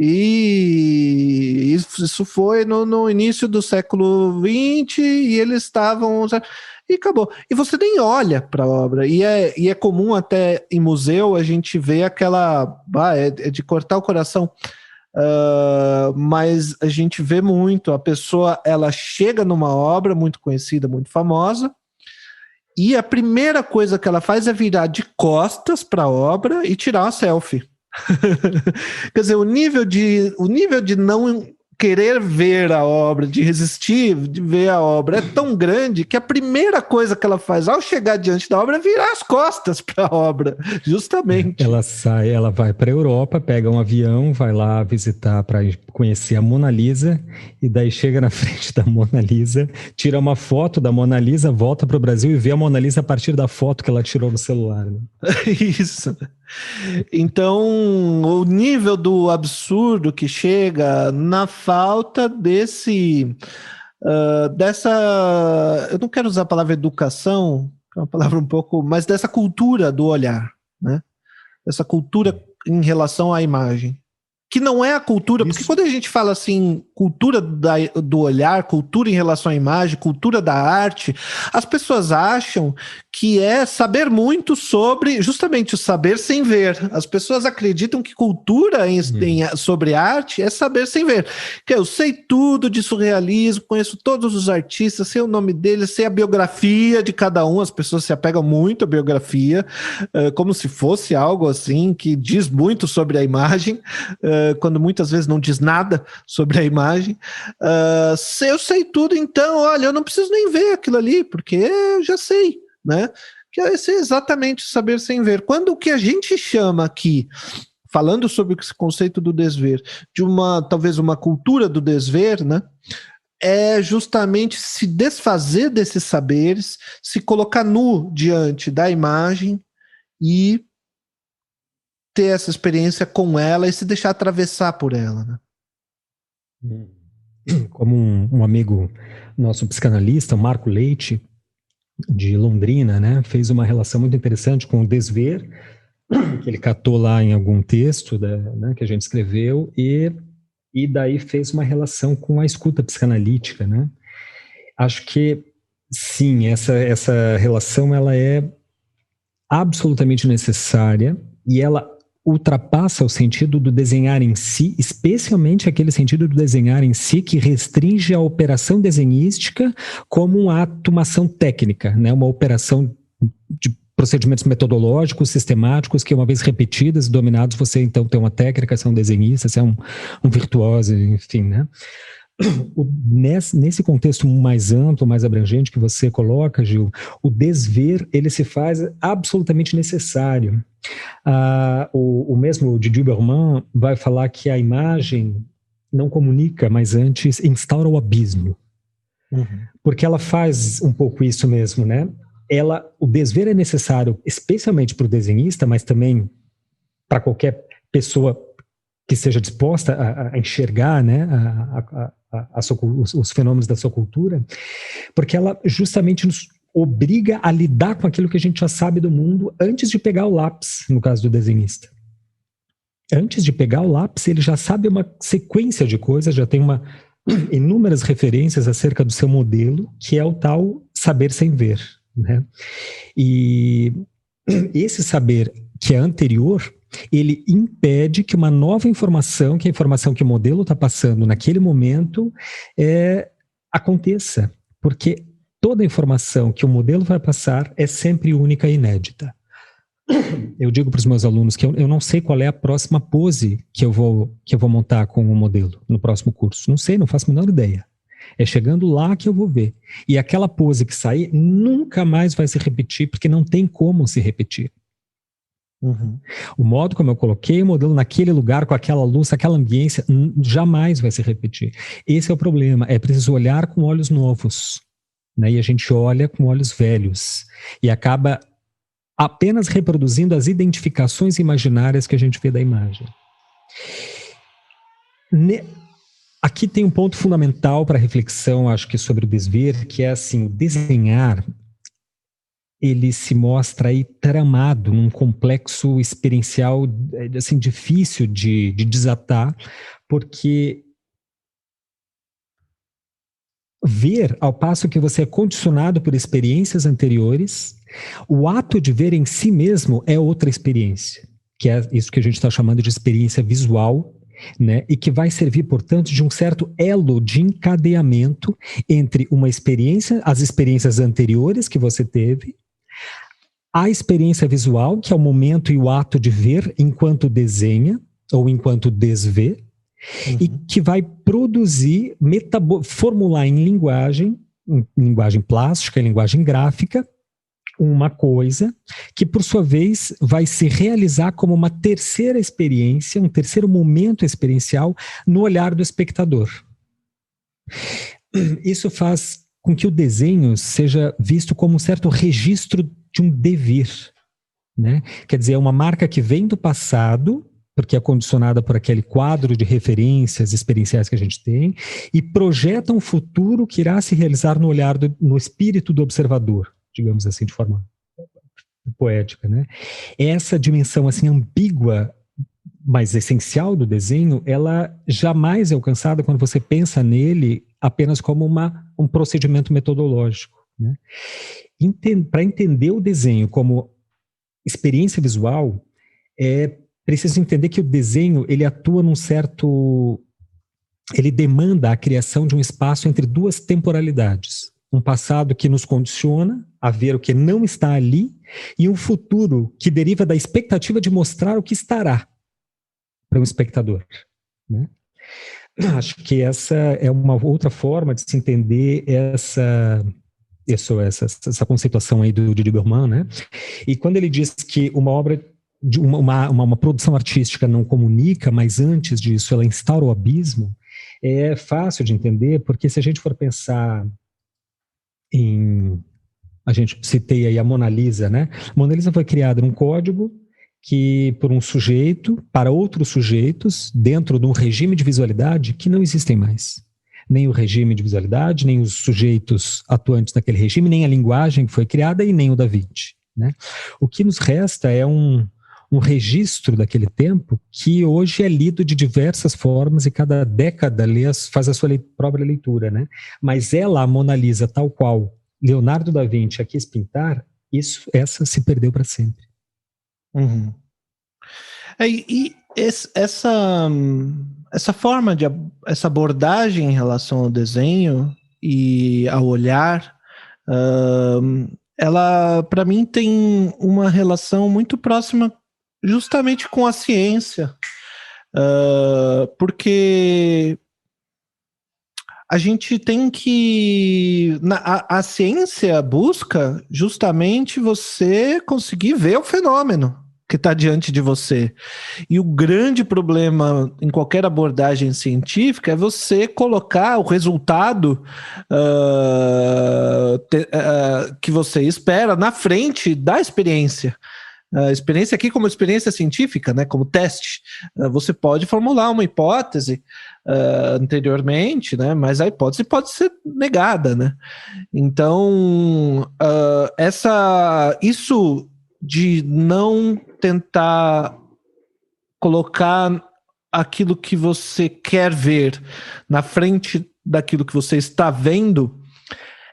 E isso foi no início do século XX e eles estavam... E acabou. E você nem olha para a obra. E é comum até em museu a gente ver aquela... é de cortar o coração. Mas a gente vê muito. A pessoa, ela chega numa obra muito conhecida, muito famosa, e a primeira coisa que ela faz é virar de costas para a obra e tirar uma selfie. Quer dizer, o nível de não querer ver a obra, de resistir, de ver a obra, é tão grande que a primeira coisa que ela faz ao chegar diante da obra é virar as costas para a obra, justamente. Ela sai, ela vai para a Europa, pega um avião, vai lá visitar para conhecer a Mona Lisa, e daí chega na frente da Mona Lisa, tira uma foto da Mona Lisa, volta para o Brasil e vê a Mona Lisa a partir da foto que ela tirou no celular. Né? Isso. Então, o nível do absurdo que chega na falta dessa, eu não quero usar a palavra educação, é uma palavra um pouco, mas dessa cultura do olhar, né? Essa cultura em relação à imagem. Que não é a cultura, porque quando a gente fala assim, cultura do olhar, cultura em relação à imagem, cultura da arte, as pessoas acham que é saber muito sobre, justamente o saber sem ver. As pessoas acreditam que cultura sobre arte é saber sem ver. Que eu sei tudo de surrealismo, conheço todos os artistas, sei o nome deles, sei a biografia de cada um, as pessoas se apegam muito à biografia, como se fosse algo assim que diz muito sobre a imagem, quando muitas vezes não diz nada sobre a imagem. Eu sei tudo, então, olha, eu não preciso nem ver aquilo ali, porque eu já sei, né? Que esse é exatamente o saber sem ver. Quando o que a gente chama aqui, falando sobre esse conceito do desver, de talvez uma cultura do desver, né? É justamente se desfazer desses saberes, se colocar nu diante da imagem e ter essa experiência com ela e se deixar atravessar por ela, né? Como um amigo nosso psicanalista, o Marco Leite, de Londrina, né, fez uma relação muito interessante com o desver, que ele catou lá em algum texto, né, que a gente escreveu, e daí fez uma relação com a escuta psicanalítica, né? Acho que, sim, essa relação ela é absolutamente necessária, e ela ultrapassa o sentido do desenhar em si, especialmente aquele sentido do desenhar em si que restringe a operação desenhística como uma ação técnica, né? Uma operação de procedimentos metodológicos, sistemáticos, que uma vez repetidas e dominados, você então tem uma técnica, você é um desenhista, você é um virtuoso, enfim, né? Nesse contexto mais amplo, mais abrangente que você coloca, Gil, o desver, ele se faz absolutamente necessário. O mesmo Didier Berman vai falar que a imagem não comunica, mas antes instaura o abismo. Uhum. Porque ela faz um pouco isso mesmo, né? O desver é necessário especialmente para o desenhista, mas também para qualquer pessoa que seja disposta a enxergar, né, os fenômenos da sua cultura, porque ela justamente nos obriga a lidar com aquilo que a gente já sabe do mundo antes de pegar o lápis, no caso do desenhista. Antes de pegar o lápis, ele já sabe uma sequência de coisas, já tem inúmeras referências acerca do seu modelo, que é o tal saber sem ver, né? E esse saber que é anterior, ele impede que uma nova informação, que a informação que o modelo está passando naquele momento, aconteça. Porque toda informação que o modelo vai passar é sempre única e inédita. Eu digo para os meus alunos que eu não sei qual é a próxima pose que eu vou montar com o modelo no próximo curso. Não sei, não faço a menor ideia. É chegando lá que eu vou ver. E aquela pose que sair nunca mais vai se repetir, porque não tem como se repetir. Uhum. O modo como eu coloquei o modelo naquele lugar, com aquela luz, aquela ambiência, jamais vai se repetir. Esse é o problema. É preciso olhar com olhos novos, né? E a gente olha com olhos velhos. E acaba apenas reproduzindo as identificações imaginárias que a gente vê da imagem. Aqui tem um ponto fundamental para a reflexão, acho que sobre o desver, que é assim, desenhar, ele se mostra aí tramado num complexo experiencial assim, difícil de desatar, porque ver, ao passo que você é condicionado por experiências anteriores, o ato de ver em si mesmo é outra experiência, que é isso que a gente está chamando de experiência visual, né? E que vai servir, portanto, de um certo elo de encadeamento entre as experiências anteriores que você teve, a experiência visual, que é o momento e o ato de ver enquanto desenha, ou enquanto desvê, e que vai produzir, formular em linguagem plástica, em linguagem gráfica, uma coisa que, por sua vez, vai se realizar como uma terceira experiência, um terceiro momento experiencial no olhar do espectador. Isso faz com que o desenho seja visto como um certo registro de um devir, né? Quer dizer, é uma marca que vem do passado, porque é condicionada por aquele quadro de referências experienciais que a gente tem, e projeta um futuro que irá se realizar no olhar, no espírito do observador, digamos assim, de forma poética, né? Essa dimensão assim ambígua, mas essencial do desenho, ela jamais é alcançada quando você pensa nele apenas como um procedimento metodológico, né? Para entender o desenho como experiência visual, é preciso entender que o desenho, ele atua ele demanda a criação de um espaço entre duas temporalidades. Um passado que nos condiciona a ver o que não está ali e um futuro que deriva da expectativa de mostrar o que estará para um espectador, né? Acho que essa é uma outra forma de se entender essa conceituação aí do Lieberman, né? E quando ele diz que uma obra, uma produção artística não comunica, mas antes disso ela instaura o abismo, é fácil de entender, porque se a gente for pensar a gente citei aí a Mona Lisa, né? A Mona Lisa foi criada num código que, por um sujeito, para outros sujeitos, dentro de um regime de visualidade que não existem mais. Nem o regime de visualidade, nem os sujeitos atuantes naquele regime, nem a linguagem que foi criada e nem o Da Vinci, né? O que nos resta é um registro daquele tempo que hoje é lido de diversas formas e cada década faz a sua própria leitura, né? Mas a Mona Lisa, tal qual Leonardo da Vinci quis pintar, essa se perdeu para sempre. Uhum. Essa forma essa abordagem em relação ao desenho e ao olhar, ela, para mim, tem uma relação muito próxima justamente com a ciência, porque a gente tem que... A ciência busca justamente você conseguir ver o fenômeno que está diante de você. E o grande problema em qualquer abordagem científica é você colocar o resultado que você espera na frente da experiência. A experiência aqui como experiência científica, né, como teste. Você pode formular uma hipótese anteriormente, né, mas a hipótese pode ser negada, né? Então, isso de não tentar colocar aquilo que você quer ver na frente daquilo que você está vendo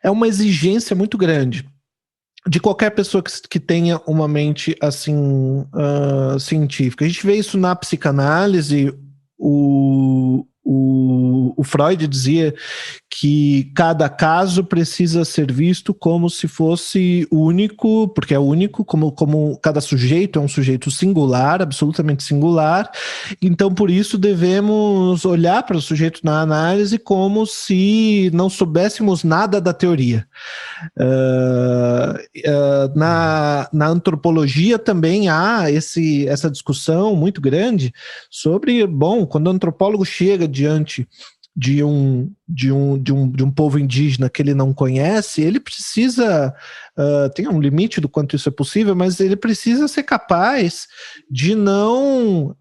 é uma exigência muito grande de qualquer pessoa que tenha uma mente assim científica. A gente vê isso na psicanálise. O Freud dizia que cada caso precisa ser visto como se fosse único, porque é único, como cada sujeito é um sujeito singular, absolutamente singular. Então, por isso, devemos olhar para o sujeito na análise como se não soubéssemos nada da teoria. Na antropologia também há essa discussão muito grande sobre, quando o antropólogo chega diante de um povo indígena que ele não conhece, ele precisa, tem um limite do quanto isso é possível, mas ele precisa ser capaz de não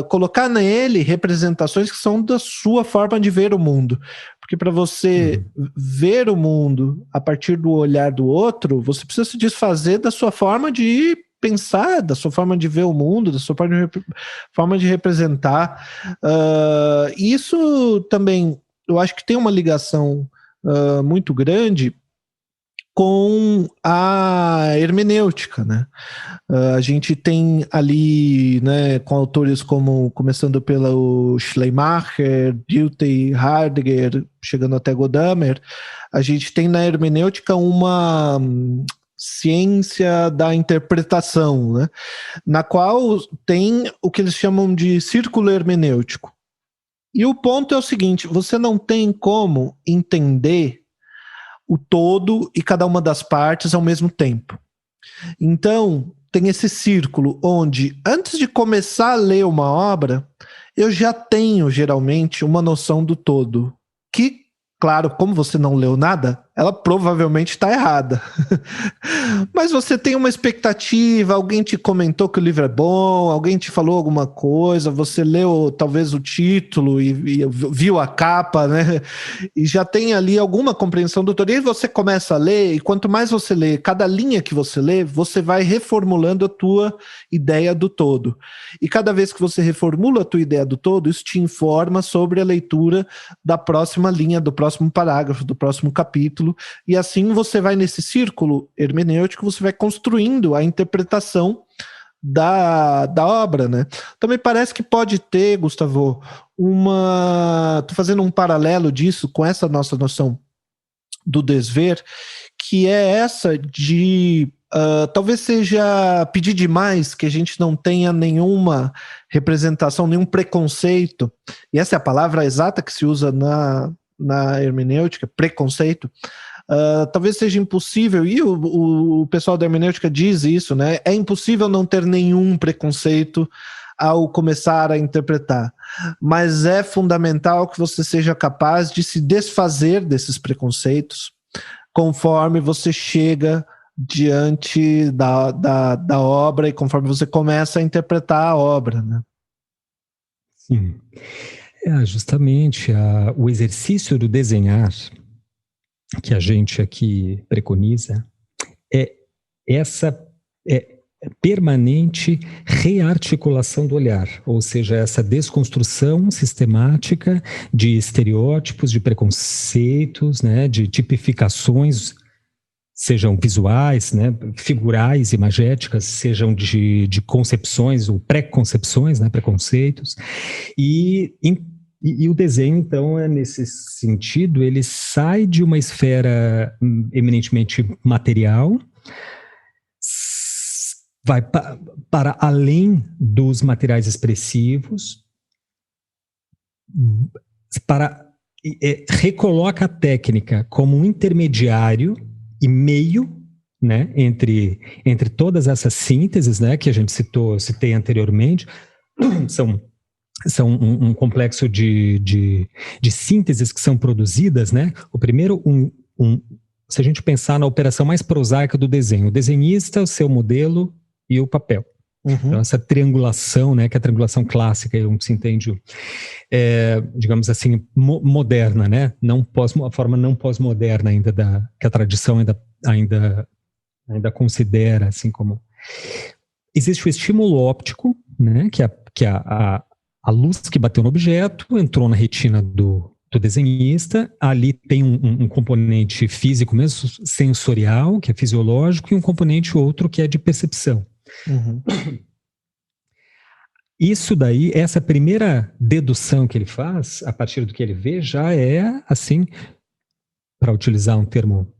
colocar nele representações que são da sua forma de ver o mundo. Porque para você ver o mundo a partir do olhar do outro, você precisa se desfazer da sua forma de pensar, da sua forma de ver o mundo, da sua forma de representar. Isso também, eu acho que tem uma ligação muito grande com a hermenêutica, né? A gente tem ali, né, com autores começando pelo Schleiermacher, Dilthey, Heidegger, chegando até Gadamer, a gente tem na hermenêutica uma ciência da interpretação, né, na qual tem o que eles chamam de círculo hermenêutico. E o ponto é o seguinte, você não tem como entender o todo e cada uma das partes ao mesmo tempo. Então, tem esse círculo onde, antes de começar a ler uma obra, eu já tenho, geralmente, uma noção do todo. Que, claro, como você não leu nada, ela provavelmente está errada. Mas você tem uma expectativa, alguém te comentou que o livro é bom, alguém te falou alguma coisa, você leu talvez o título e viu a capa, né? E já tem ali alguma compreensão do todo. E aí você começa a ler, e quanto mais você lê, cada linha que você lê, você vai reformulando a tua ideia do todo. E cada vez que você reformula a tua ideia do todo, isso te informa sobre a leitura da próxima linha, do próximo parágrafo, do próximo capítulo, e assim você vai nesse círculo hermenêutico, você vai construindo a interpretação da obra, né? Também parece que pode ter, Gustavo, tô fazendo um paralelo disso com essa nossa noção do desver, que é essa de talvez seja pedir demais que a gente não tenha nenhuma representação, nenhum preconceito, e essa é a palavra exata que se usa na hermenêutica, preconceito. Talvez seja impossível, e o pessoal da hermenêutica diz isso, né? É impossível não ter nenhum preconceito ao começar a interpretar, mas é fundamental que você seja capaz de se desfazer desses preconceitos conforme você chega diante da obra e conforme você começa a interpretar a obra, né? Sim. Justamente o exercício do desenhar que a gente aqui preconiza é essa permanente rearticulação do olhar, ou seja, essa desconstrução sistemática de estereótipos, de preconceitos, né, de tipificações, sejam visuais, né, figurais, imagéticas, sejam de concepções ou preconcepções, né, preconceitos, e o desenho, então, nesse sentido, ele sai de uma esfera eminentemente material, vai para além dos materiais expressivos, recoloca a técnica como um intermediário e meio, né, entre todas essas sínteses, né, que a gente citei anteriormente, são um complexo de sínteses que são produzidas, né? O primeiro, se a gente pensar na operação mais prosaica do desenho, o desenhista, o seu modelo e o papel. Uhum. Então, essa triangulação, né, que é a triangulação clássica, onde se entende, digamos assim, moderna, né? A forma não pós-moderna ainda que a tradição ainda considera, assim como... Existe o estímulo óptico, né, que a luz que bateu no objeto entrou na retina do desenhista, ali tem um componente físico mesmo, sensorial, que é fisiológico, e um componente outro que é de percepção. Uhum. Isso daí, essa primeira dedução que ele faz, a partir do que ele vê, já é, assim, para utilizar um termo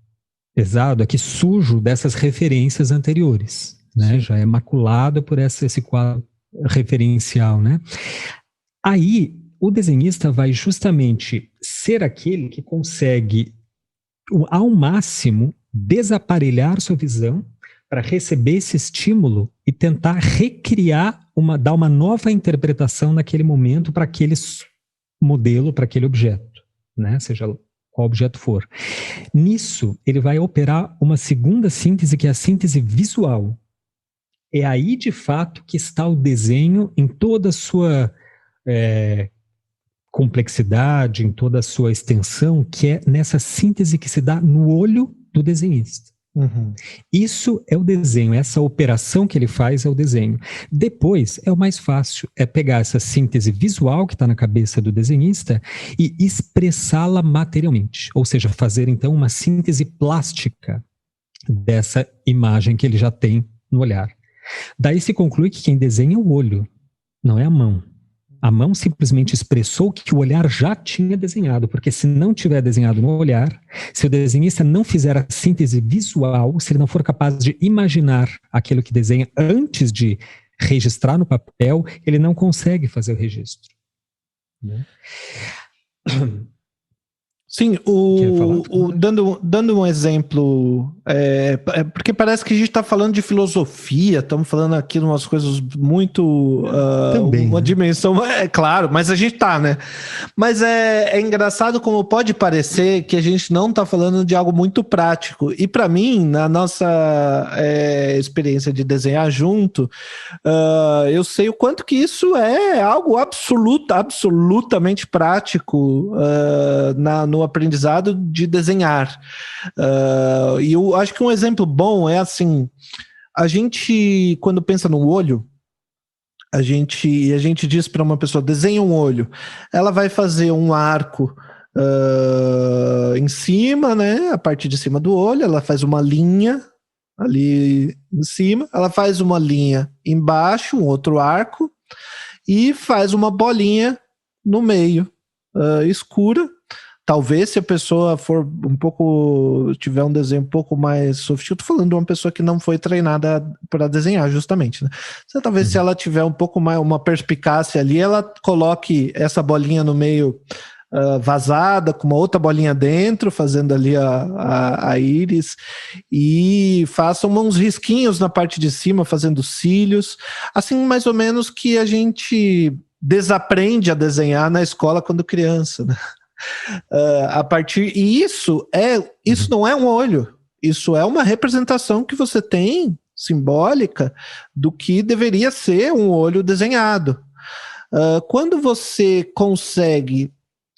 pesado, aqui sujo dessas referências anteriores, né? Já é maculado por esse quadro referencial, né? Aí, o desenhista vai justamente ser aquele que consegue, ao máximo, desaparelhar sua visão para receber esse estímulo e tentar recriar, dar uma nova interpretação naquele momento para aquele modelo, para aquele objeto, né? Seja qual objeto for. Nisso, ele vai operar uma segunda síntese, que é a síntese visual. É aí, de fato, que está o desenho em toda a sua complexidade, em toda a sua extensão, que é nessa síntese que se dá no olho do desenhista. Uhum. Isso é o desenho, essa operação que ele faz é o desenho. Depois, é o mais fácil, é pegar essa síntese visual que está na cabeça do desenhista e expressá-la materialmente, ou seja, fazer então uma síntese plástica dessa imagem que ele já tem no olhar. Daí se conclui que quem desenha é o olho, não é a mão. A mão simplesmente expressou o que o olhar já tinha desenhado, porque se não tiver desenhado no olhar, se o desenhista não fizer a síntese visual, se ele não for capaz de imaginar aquilo que desenha antes de registrar no papel, ele não consegue fazer o registro. né? Sim, dando um exemplo, porque parece que a gente está falando de filosofia, estamos falando aqui de umas coisas muito... Também, uma né? dimensão, claro, mas a gente está, né? Mas é engraçado como pode parecer que a gente não está falando de algo muito prático. E para mim, na nossa experiência de desenhar junto, eu sei o quanto que isso é algo absolutamente prático no aprendizado de desenhar. E eu acho que um exemplo bom é assim, a gente, quando pensa no olho, a gente diz para uma pessoa, desenha um olho, ela vai fazer um arco em cima, né, a parte de cima do olho, ela faz uma linha ali em cima, ela faz uma linha embaixo, um outro arco, e faz uma bolinha no meio, escura. Talvez se a pessoa for tiver um desenho um pouco mais sofisticado, tô falando de uma pessoa que não foi treinada para desenhar, justamente, né? Talvez se ela tiver um pouco mais, uma perspicácia ali, ela coloque essa bolinha no meio vazada, com uma outra bolinha dentro, fazendo ali a íris, e faça uns risquinhos na parte de cima, fazendo cílios, assim mais ou menos que a gente desaprende a desenhar na escola quando criança, né? E isso não é um olho, isso é uma representação que você tem, simbólica, do que deveria ser um olho desenhado. Quando você consegue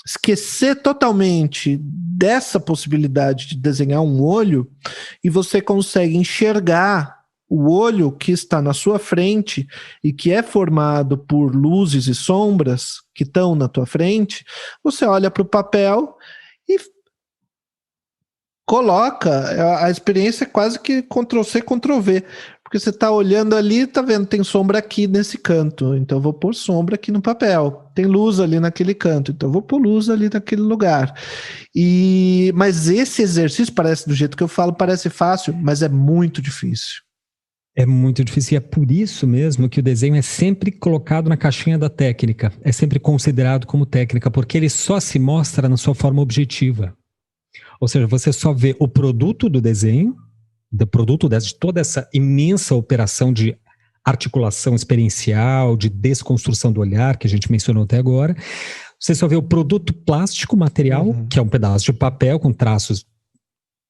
esquecer totalmente dessa possibilidade de desenhar um olho, e você consegue enxergar o olho que está na sua frente e que é formado por luzes e sombras que estão na tua frente, você olha para o papel e coloca, a experiência é quase que Ctrl+C, Ctrl+V, porque você está olhando ali, tá vendo, tem sombra aqui nesse canto, então eu vou pôr sombra aqui no papel, tem luz ali naquele canto, então eu vou pôr luz ali naquele lugar. Mas esse exercício, parece, do jeito que eu falo, parece fácil, mas é muito difícil. É muito difícil, e é por isso mesmo que o desenho é sempre colocado na caixinha da técnica, é sempre considerado como técnica, porque ele só se mostra na sua forma objetiva. Ou seja, você só vê o produto do desenho, de toda essa imensa operação de articulação experiencial, de desconstrução do olhar, que a gente mencionou até agora. Você só vê o produto plástico, material, que é um pedaço de papel com traços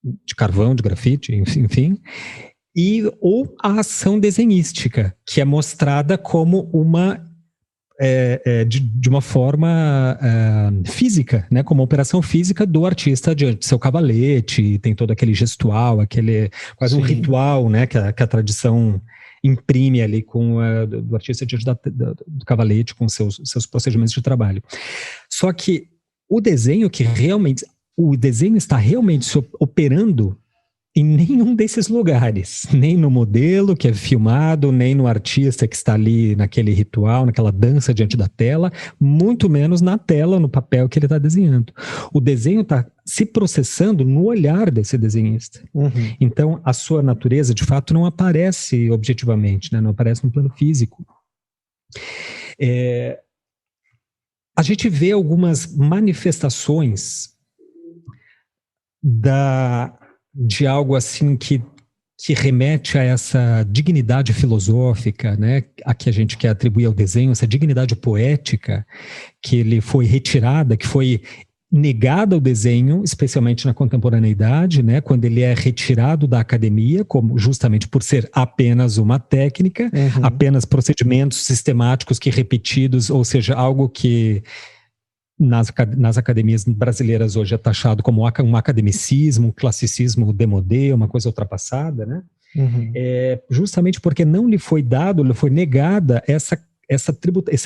de carvão, de grafite, enfim, ou a ação desenhística, que é mostrada como uma de uma forma física, né, como uma operação física do artista diante do seu cavalete, tem todo aquele gestual, quase um ritual, né, que a tradição imprime ali do artista diante do cavalete com seus procedimentos de trabalho. Só que o desenho está realmente se operando em nenhum desses lugares, nem no modelo que é filmado, nem no artista que está ali naquele ritual, naquela dança diante da tela, muito menos na tela, no papel que ele está desenhando. O desenho está se processando no olhar desse desenhista. Então, a sua natureza, de fato, não aparece objetivamente, né? Não aparece no plano físico. A gente vê algumas manifestações de algo assim que remete a essa dignidade filosófica, né, a que a gente quer atribuir ao desenho, essa dignidade poética que ele foi retirada, que foi negada ao desenho, especialmente na contemporaneidade, né, quando ele é retirado da academia, justamente por ser apenas uma técnica, apenas procedimentos sistemáticos que repetidos, ou seja, algo que nas academias brasileiras hoje é taxado como um academicismo, um classicismo démodé, uma coisa ultrapassada, né? Justamente porque não lhe foi negada esse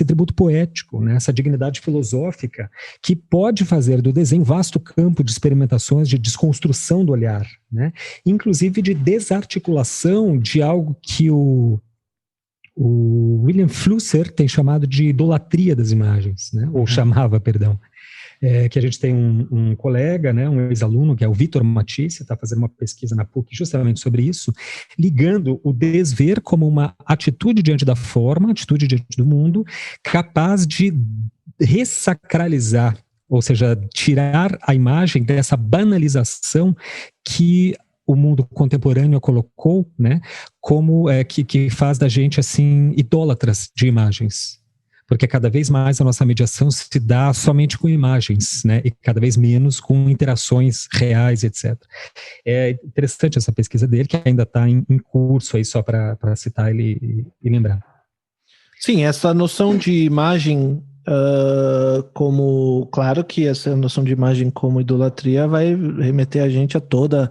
tributo poético, né? Essa dignidade filosófica que pode fazer do desenho vasto campo de experimentações, de desconstrução do olhar, né? Inclusive de desarticulação de algo que o William Flusser tem chamado de idolatria das imagens, né? Ou chamava, perdão. Que a gente tem um colega, né, um ex-aluno, que é o Vitor Matisse, está fazendo uma pesquisa na PUC justamente sobre isso, ligando o desver como uma atitude diante da forma, atitude diante do mundo, capaz de ressacralizar, ou seja, tirar a imagem dessa banalização que o mundo contemporâneo colocou, né, como que faz da gente assim idólatras de imagens. Porque cada vez mais a nossa mediação se dá somente com imagens, né, e cada vez menos com interações reais, etc. É interessante essa pesquisa dele, que ainda está em curso aí, só para citar ele e lembrar. Sim, essa noção de imagem como, claro que essa noção de imagem como idolatria vai remeter a gente a toda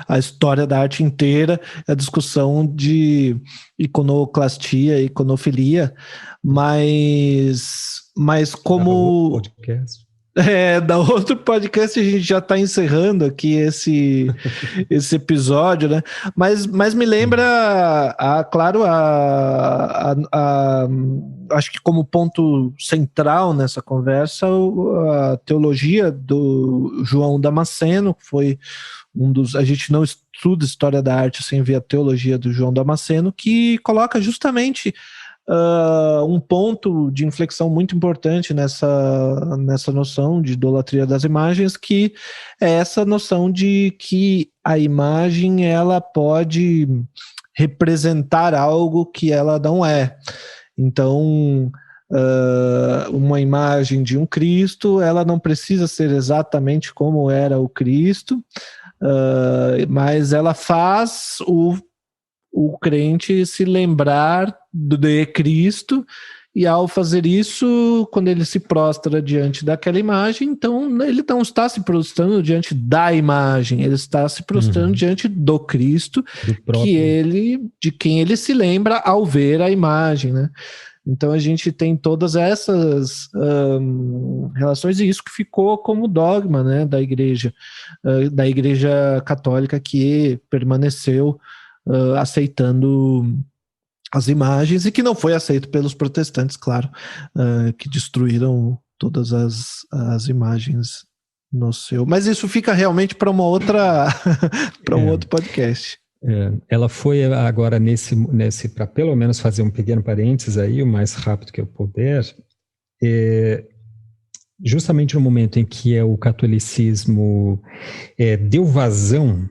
a história da arte inteira, a discussão de iconoclastia, iconofilia, mas como... Da outro podcast a gente já está encerrando aqui esse episódio, né? Mas me lembra, claro, acho que como ponto central nessa conversa, a teologia do João Damasceno, que foi a gente não estuda história da arte sem ver a teologia do João Damasceno, que coloca justamente um ponto de inflexão muito importante nessa noção de idolatria das imagens, que é essa noção de que a imagem ela pode representar algo que ela não é. Então, uma imagem de um Cristo, ela não precisa ser exatamente como era o Cristo, mas ela faz o crente se lembrar de Cristo, e ao fazer isso, quando ele se prostra diante daquela imagem, então ele não está se prostrando diante da imagem, ele está se prostrando diante do Cristo, de quem ele se lembra ao ver a imagem, né? Então a gente tem todas essas relações, e isso que ficou como dogma, né, da igreja católica, que permaneceu aceitando as imagens, e que não foi aceito pelos protestantes, claro, que destruíram todas as imagens no seu... Mas isso fica realmente para uma outra para um outro podcast. Ela foi agora nesse para pelo menos fazer um pequeno parênteses aí, o mais rápido que eu puder, justamente no momento em que o catolicismo deu vazão,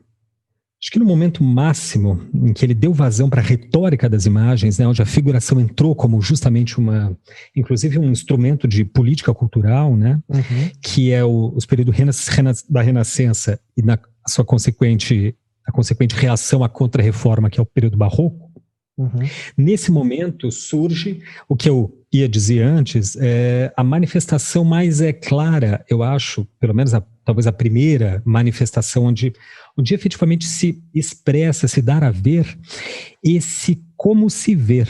acho que no momento máximo em que ele deu vazão para a retórica das imagens, né, onde a figuração entrou como justamente inclusive um instrumento de política cultural, né, que é os períodos da Renascença e a sua consequente reação à Contra-Reforma, que é o período barroco. Nesse momento surge o que eu ia dizer antes, a manifestação mais clara, eu acho, pelo menos talvez a primeira manifestação onde efetivamente se expressa, se dá a ver esse como se ver,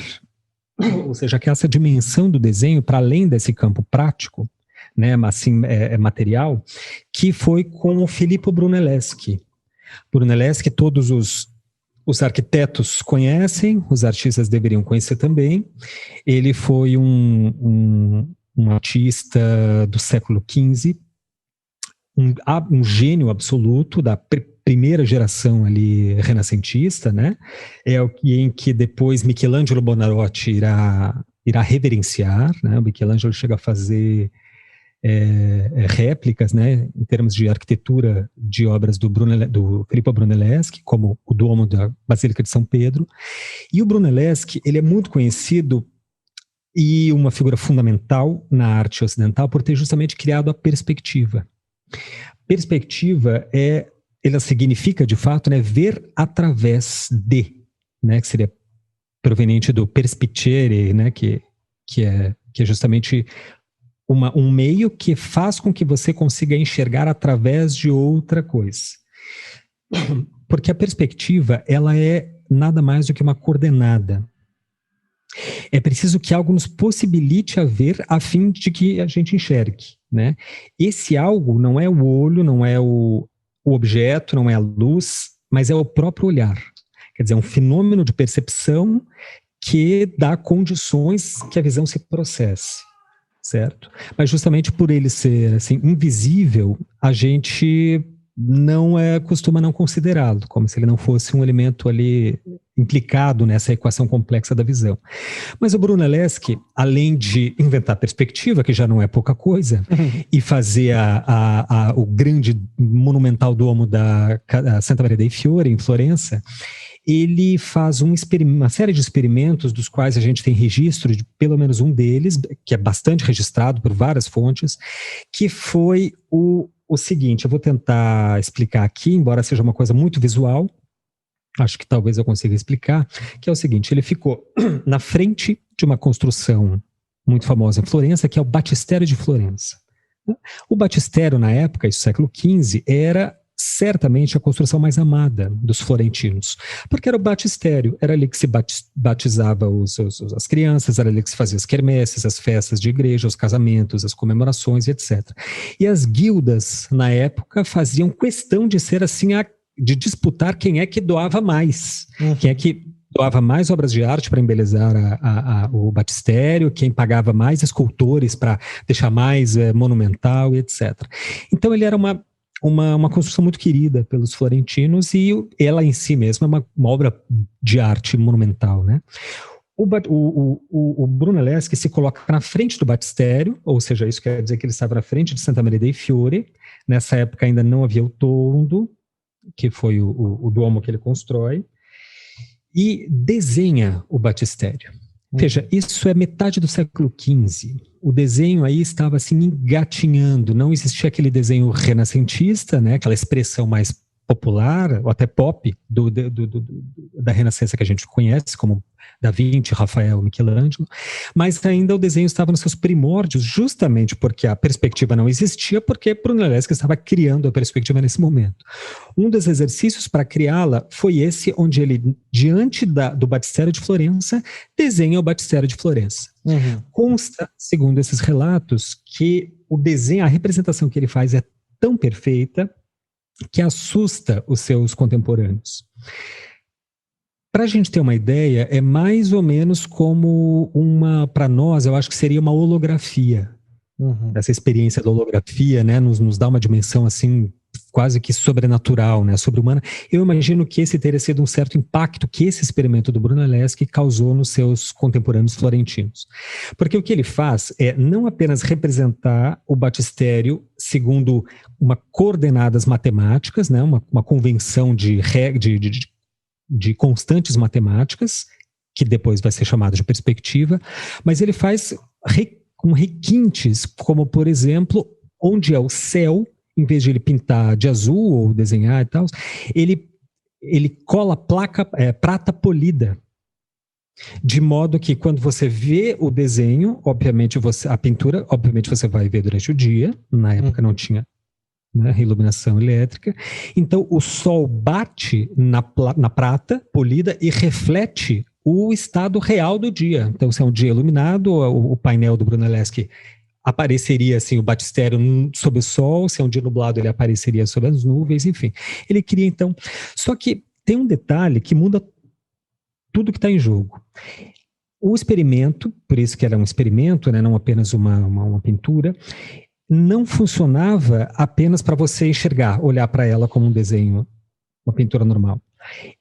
ou seja, que essa dimensão do desenho para além desse campo prático, né, assim, material, que foi com o Filippo Brunelleschi. Brunelleschi, todos os arquitetos conhecem, os artistas deveriam conhecer também. Ele foi um artista do século XV, um gênio absoluto da primeira geração ali renascentista, né? Em que depois Michelangelo Buonarroti irá reverenciar, né? O Michelangelo chega a fazer réplicas, né, em termos de arquitetura de obras do Filippo Brunelleschi, como o Duomo da Basílica de São Pedro. E o Brunelleschi, ele é muito conhecido e uma figura fundamental na arte ocidental por ter justamente criado a perspectiva. Perspectiva ela significa, de fato, né, ver através de, né, que seria proveniente do perspicere, né, que é justamente um meio que faz com que você consiga enxergar através de outra coisa. Porque a perspectiva, ela é nada mais do que uma coordenada. É preciso que algo nos possibilite a ver a fim de que a gente enxergue, né? Esse algo não é o olho, não é o objeto, não é a luz, mas é o próprio olhar. Quer dizer, é um fenômeno de percepção que dá condições que a visão se processe. Certo? Mas justamente por ele ser assim, invisível, a gente costuma não considerá-lo, como se ele não fosse um elemento ali implicado nessa equação complexa da visão. Mas o Brunelleschi, além de inventar perspectiva, que já não é pouca coisa, e fazer o grande monumental domo da Santa Maria dei Fiori, em Florença, ele faz uma série de experimentos, dos quais a gente tem registro de pelo menos um deles, que é bastante registrado por várias fontes, que foi o seguinte, eu vou tentar explicar aqui, embora seja uma coisa muito visual, acho que talvez eu consiga explicar, que é o seguinte, ele ficou na frente de uma construção muito famosa em Florença, que é o Batistério de Florença. O batistério, na época, isso século XV, era certamente a construção mais amada dos florentinos, porque era o batistério, era ali que se batizava as crianças, era ali que se fazia as quermesses, as festas de igreja, os casamentos, as comemorações, etc. E as guildas, na época, faziam questão de ser assim, de disputar quem é que doava mais, quem é que doava mais obras de arte para embelezar o batistério, quem pagava mais escultores para deixar mais monumental, etc. Então ele era uma construção muito querida pelos florentinos e ela em si mesma é uma obra de arte monumental, né? O Brunelleschi se coloca na frente do batistério, ou seja, isso quer dizer que ele estava na frente de Santa Maria dei Fiori. Nessa época ainda não havia o tondo, que foi o domo que ele constrói, e desenha o batistério. Veja, isso é metade do século XV. O desenho aí estava assim engatinhando, não existia aquele desenho renascentista, né, aquela expressão mais popular, ou até pop, da Renascença que a gente conhece, como Da Vinci, Rafael, Michelangelo, mas ainda o desenho estava nos seus primórdios, justamente porque a perspectiva não existia, porque Brunelleschi estava criando a perspectiva nesse momento. Um dos exercícios para criá-la foi esse, onde ele, diante do Batistério de Florença, desenha o Batistério de Florença. Consta, segundo esses relatos, que o desenho, a representação que ele faz é tão perfeita que assusta os seus contemporâneos. Para a gente ter uma ideia, é mais ou menos como para nós, eu acho que seria uma holografia. Essa experiência da holografia, né, nos dá uma dimensão assim, quase que sobrenatural, né, sobre-humana. Eu imagino que esse teria sido um certo impacto que esse experimento do Brunelleschi causou nos seus contemporâneos florentinos. Porque o que ele faz é não apenas representar o batistério segundo coordenadas matemáticas, né, uma convenção de constantes matemáticas, que depois vai ser chamada de perspectiva, mas ele faz com requintes, como por exemplo, onde é o céu, em vez de ele pintar de azul ou desenhar e tal, ele cola prata polida, de modo que quando você vê o desenho, obviamente a pintura, obviamente você vai ver durante o dia, na época não tinha, né, iluminação elétrica, então o sol bate na prata polida e reflete o estado real do dia. Então, se é um dia iluminado, o painel do Brunelleschi apareceria assim, o batistério sob o sol, se é um dia nublado ele apareceria sob as nuvens, enfim. Ele cria então, só que tem um detalhe que muda tudo que está em jogo. O experimento, por isso que era um experimento, né, não apenas uma pintura, não funcionava apenas para você enxergar, olhar para ela como um desenho, uma pintura normal.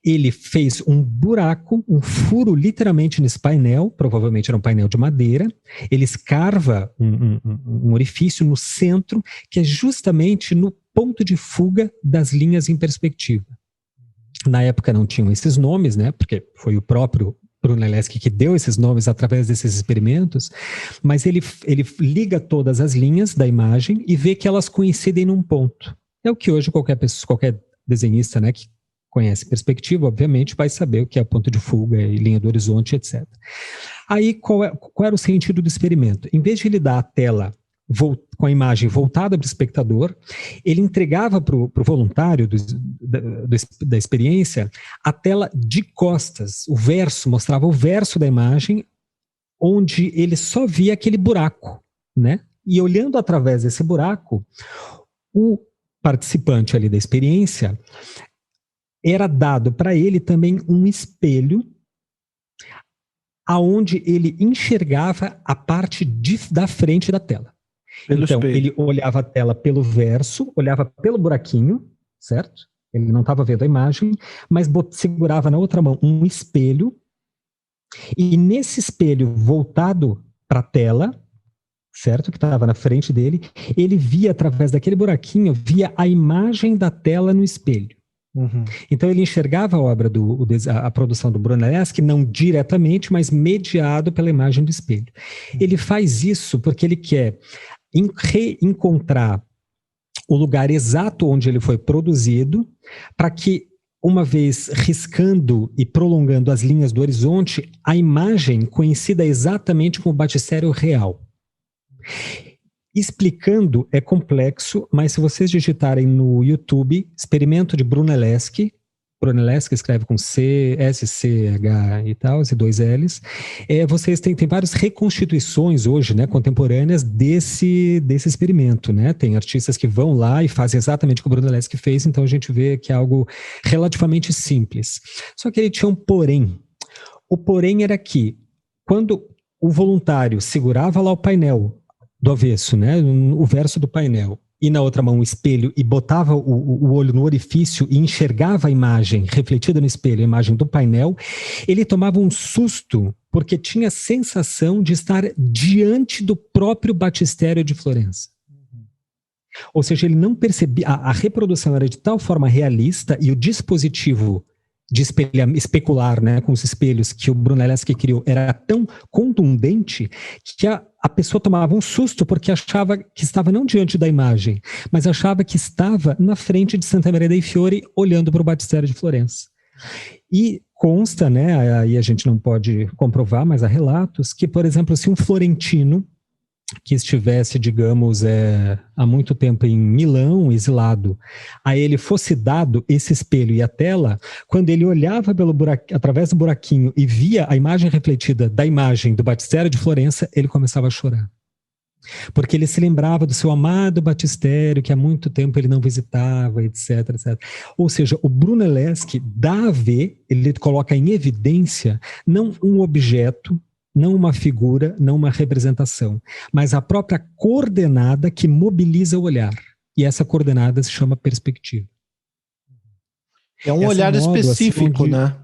Ele fez um buraco, um furo literalmente nesse painel, provavelmente era um painel de madeira, ele escarva um orifício no centro, que é justamente no ponto de fuga das linhas em perspectiva. Na época não tinham esses nomes, né, porque foi o próprio Brunelleschi que deu esses nomes através desses experimentos, mas ele liga todas as linhas da imagem e vê que elas coincidem num ponto. É o que hoje qualquer desenhista, né, que conhece perspectiva, obviamente, vai saber o que é ponto de fuga e linha do horizonte, etc. Aí, qual era o sentido do experimento? Em vez de ele dar a tela com a imagem voltada para o espectador, ele entregava para o voluntário da experiência a tela de costas, mostrava o verso da imagem, onde ele só via aquele buraco, né? E olhando através desse buraco, o participante ali da experiência era dado para ele também um espelho aonde ele enxergava a parte da frente da tela. Então, ele olhava a tela pelo verso, olhava pelo buraquinho, certo? Ele não estava vendo a imagem, mas segurava na outra mão um espelho, e nesse espelho voltado para a tela, certo? Que estava na frente dele, ele via através daquele buraquinho, via a imagem da tela no espelho. Uhum. Então ele enxergava a obra a produção do Brunelleschi não diretamente, mas mediado pela imagem do espelho. Ele faz isso porque ele quer reencontrar o lugar exato onde ele foi produzido, para que, uma vez riscando e prolongando as linhas do horizonte, a imagem coincida exatamente com o batistério real. Explicando é complexo, mas se vocês digitarem no YouTube, experimento de Brunelleschi escreve com C, S, C, H e tal, e 2 L's, vocês têm várias reconstituições hoje, né, contemporâneas desse experimento, né? Tem artistas que vão lá e fazem exatamente o que o Brunelleschi fez, então a gente vê que é algo relativamente simples. Só que ele tinha um porém. O porém era que, quando o voluntário segurava lá o painel do avesso, né, o verso do painel, e na outra mão o espelho, e botava o olho no orifício e enxergava a imagem refletida no espelho, a imagem do painel, ele tomava um susto, porque tinha a sensação de estar diante do próprio batistério de Florença. Ou seja, ele não percebia, a reprodução era de tal forma realista, e o dispositivo de especular, né, com os espelhos que o Brunelleschi criou era tão contundente que a pessoa tomava um susto porque achava que estava não diante da imagem, mas achava que estava na frente de Santa Maria dei Fiori olhando para o batistério de Florença. E consta, né, aí a gente não pode comprovar, mas há relatos que, por exemplo, se um florentino que estivesse, digamos, há muito tempo em Milão, exilado, a ele fosse dado esse espelho e a tela, quando ele olhava através do buraquinho e via a imagem refletida da imagem do batistério de Florença, ele começava a chorar. Porque ele se lembrava do seu amado batistério, que há muito tempo ele não visitava, etc, etc. Ou seja, o Brunelleschi dá a ver, ele coloca em evidência, não um objeto, não uma figura, não uma representação, mas a própria coordenada que mobiliza o olhar. E essa coordenada se chama perspectiva. É um olhar específico, né?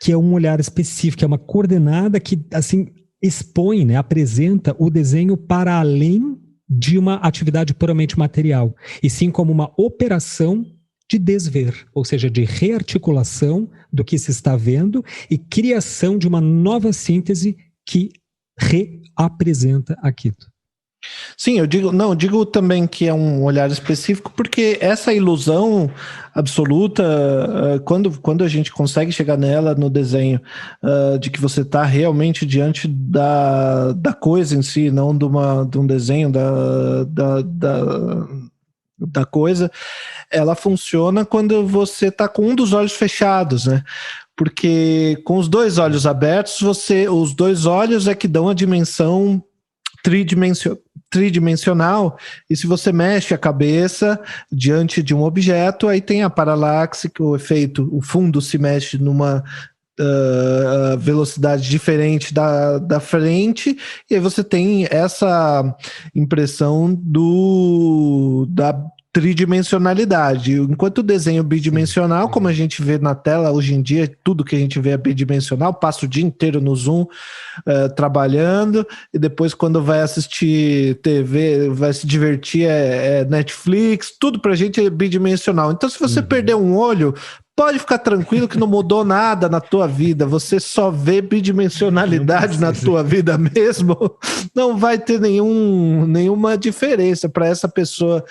Que é um olhar específico, é uma coordenada que, assim, expõe, né, apresenta o desenho para além de uma atividade puramente material, e sim como uma operação de desver, ou seja, de rearticulação do que se está vendo e criação de uma nova síntese que reapresenta aquilo. Sim, eu digo também que é um olhar específico, porque essa ilusão absoluta, quando a gente consegue chegar nela no desenho, de que você está realmente diante da coisa em si, não de um desenho da coisa, ela funciona quando você está com um dos olhos fechados, né? Porque com os dois olhos abertos, os dois olhos é que dão a dimensão tridimensional, e se você mexe a cabeça diante de um objeto, aí tem a paralaxe, que o efeito, o fundo se mexe numa velocidade diferente da frente, e aí você tem essa impressão da tridimensionalidade. Enquanto o desenho bidimensional, como a gente vê na tela hoje em dia, tudo que a gente vê é bidimensional, passa o dia inteiro no Zoom trabalhando, e depois quando vai assistir TV, vai se divertir, Netflix, tudo pra gente é bidimensional. Então se você perder um olho, pode ficar tranquilo que não mudou nada na tua vida, você só vê bidimensionalidade na tua vida mesmo, não vai ter nenhuma diferença para essa pessoa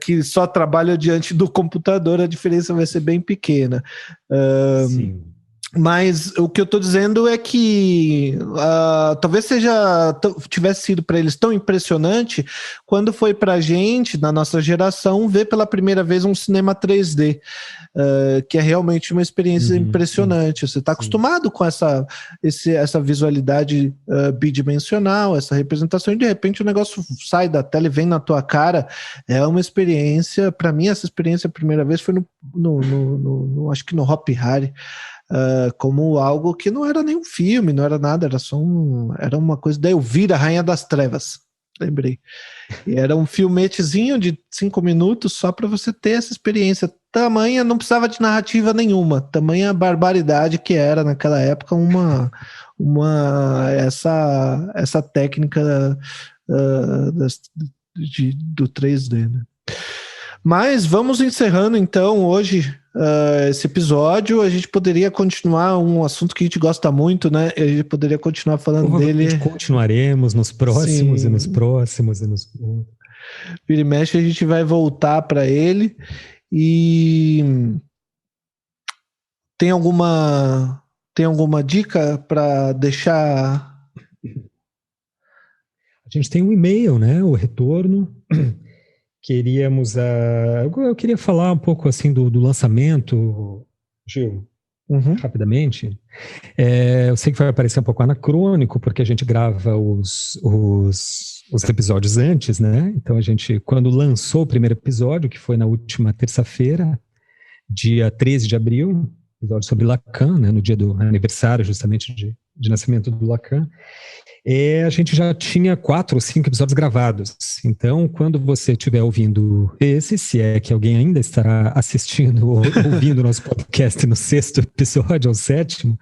que só trabalha diante do computador, a diferença vai ser bem pequena. Sim. Mas o que eu estou dizendo é que talvez tivesse sido para eles tão impressionante quando foi para a gente, na nossa geração, ver pela primeira vez um cinema 3D, que é realmente uma experiência impressionante. Você está acostumado com essa visualidade bidimensional, essa representação, e de repente o negócio sai da tela e vem na tua cara. É uma experiência, para mim essa experiência a primeira vez foi no acho que no Hop Hari, como algo que não era nenhum filme, não era nada, era uma coisa da Elvira, Rainha das Trevas. Lembrei. E era um filmetezinho de 5 minutos só para você ter essa experiência. Tamanha, não precisava de narrativa nenhuma. Tamanha barbaridade que era naquela época essa técnica do 3D, né? Mas vamos encerrando então hoje esse episódio. A gente poderia continuar um assunto que a gente gosta muito, né? A gente poderia continuar falando dele. Continuaremos nos próximos. Sim. E nos próximos e nos... Vira e mexe, a gente vai voltar para ele. E tem alguma dica para deixar? A gente tem um e-mail, né? O retorno. Eu queria falar um pouco assim do lançamento, Gil, rapidamente. Eu sei que vai parecer um pouco anacrônico, porque a gente grava os episódios antes, né? Então quando lançou o primeiro episódio, que foi na última terça-feira, dia 13 de abril, episódio sobre Lacan, né? No dia do aniversário justamente de nascimento do Lacan, a gente já tinha 4 ou 5 episódios gravados. Então, quando você estiver ouvindo se é que alguém ainda estará assistindo ou ouvindo o nosso podcast no 6º episódio ou 7º,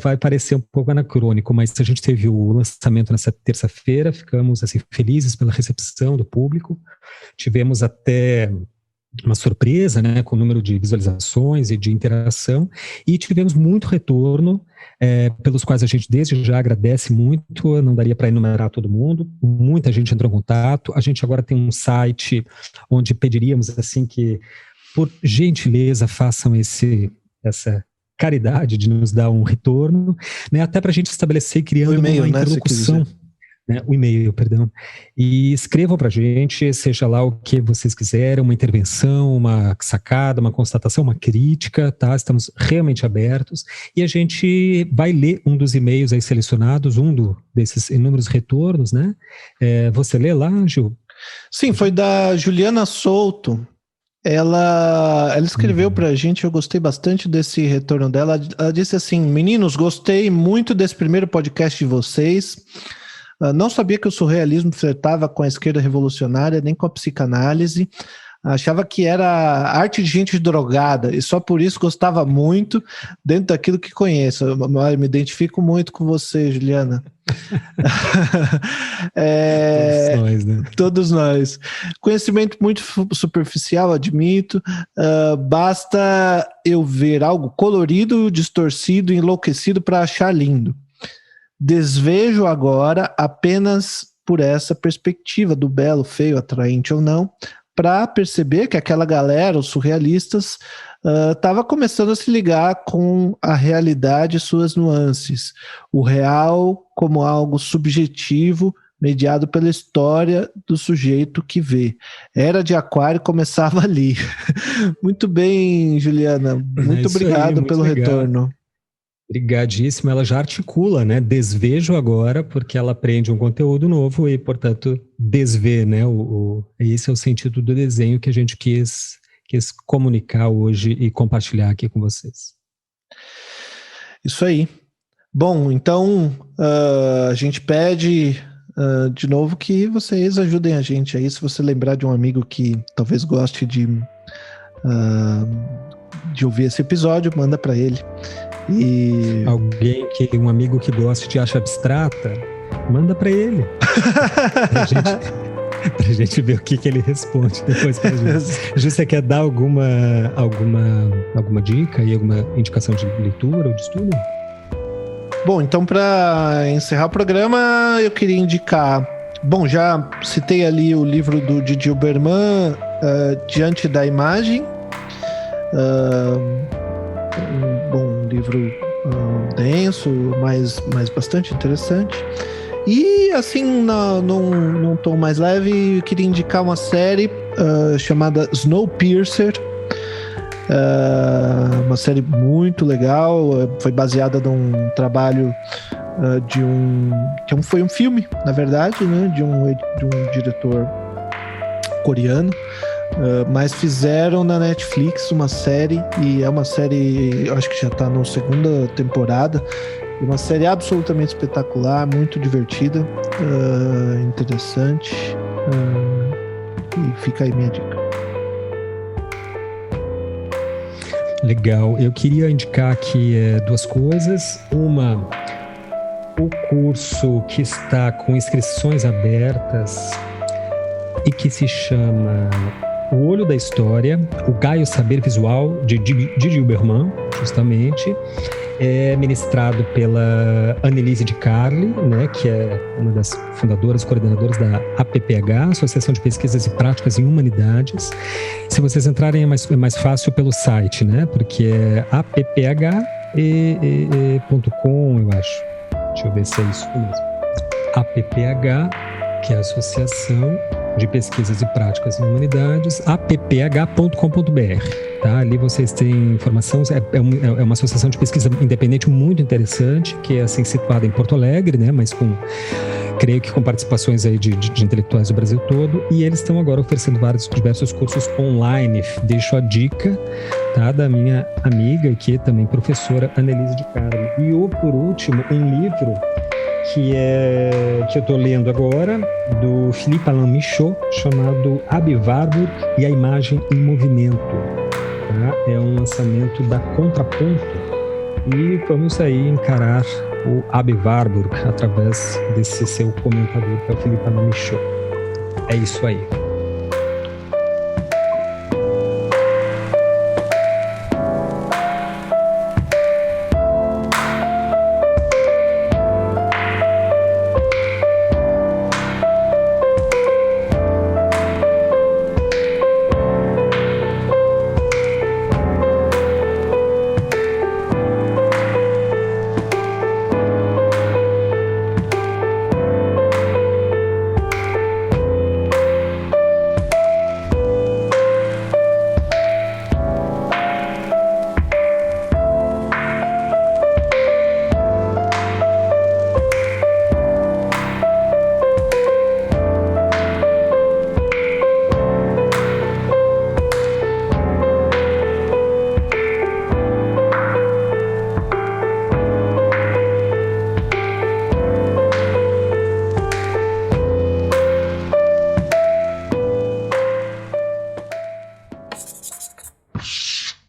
vai parecer um pouco anacrônico, mas a gente teve o lançamento nessa terça-feira, ficamos assim, felizes pela recepção do público, tivemos até uma surpresa, né, com o número de visualizações e de interação, e tivemos muito retorno, pelos quais a gente desde já agradece muito. Não daria para enumerar todo mundo, muita gente entrou em contato. A gente agora tem um site onde pediríamos assim que, por gentileza, façam essa caridade de nos dar um retorno, né, até para a gente estabelecer, criando uma interlocução. O e-mail, perdão, e escrevam para a gente, seja lá o que vocês quiserem, uma intervenção, uma sacada, uma constatação, uma crítica, tá? Estamos realmente abertos, e a gente vai ler um dos e-mails aí selecionados, desses inúmeros retornos, né? Você lê lá, Gil? Sim, foi da Juliana Souto. Ela escreveu pra gente, eu gostei bastante desse retorno dela. Ela disse assim: meninos, gostei muito desse primeiro podcast de vocês. Não sabia que o surrealismo flertava com a esquerda revolucionária, nem com a psicanálise. Achava que era arte de gente drogada, e só por isso gostava muito, dentro daquilo que conheço. Eu me identifico muito com você, Juliana. Todos nós, né? Todos nós. Conhecimento muito superficial, admito. Basta eu ver algo colorido, distorcido, enlouquecido para achar lindo. Desvejo agora apenas por essa perspectiva do belo, feio, atraente ou não, para perceber que aquela galera, os surrealistas, estava começando a se ligar com a realidade e suas nuances. O real como algo subjetivo, mediado pela história do sujeito que vê. Era de Aquário começava ali. Muito bem, Juliana. Muito obrigado pelo retorno. Obrigadíssimo. Ela já articula, né? Desvejo agora, porque ela aprende um conteúdo novo e, portanto, desvê, né? Esse é o sentido do desenho que a gente quis comunicar hoje e compartilhar aqui com vocês. Isso aí. Bom, então a gente pede de novo que vocês ajudem a gente aí. Se você lembrar de um amigo que talvez goste de ouvir esse episódio, manda para ele. E... um amigo que goste de arte abstrata, manda para ele. pra gente ver o que ele responde depois pra gente. Ju, você quer dar alguma dica e alguma indicação de leitura ou de estudo? Bom, então para encerrar o programa, eu queria indicar... Bom, já citei ali o livro do Didi Huberman, Diante da Imagem. Um livro denso, mas bastante interessante. E assim, num tom mais leve, eu queria indicar uma série chamada Snowpiercer. Uma série muito legal, foi baseada num trabalho foi um filme, na verdade, né, de um diretor coreano. Mas fizeram na Netflix uma série, e é uma série, eu acho que já está na 2ª temporada, Uma série absolutamente espetacular, muito divertida, interessante, e fica aí minha dica. Legal. Eu queria indicar aqui duas coisas. Uma, o curso que está com inscrições abertas e que se chama O Olho da História, o Gaio Saber Visual, de Didi Huberman, justamente. É ministrado pela Annelise de Carli, né, que é uma das fundadoras, coordenadoras da APPH, Associação de Pesquisas e Práticas em Humanidades. Se vocês entrarem, é mais fácil pelo site, né, porque é apph.com, eu acho. Deixa eu ver se é isso mesmo. APPH, que é a Associação de Pesquisas e Práticas em Humanidades, apph.com.br. Tá? Ali vocês têm informação, é uma associação de pesquisa independente muito interessante, que é assim situada em Porto Alegre, né? Mas creio que com participações aí de intelectuais do Brasil todo, e eles estão agora oferecendo diversos cursos online. Deixo a dica, tá, da minha amiga, que é também professora, Annelise de Carli. E por último, um livro que eu estou lendo agora, do Philippe Alain Michaud, chamado Aby Warburg e a Imagem em Movimento. Tá? É um lançamento da Contraponto e vamos aí encarar o Aby Warburg através desse seu comentador, que é o Philippe Alain Michaud. É isso aí.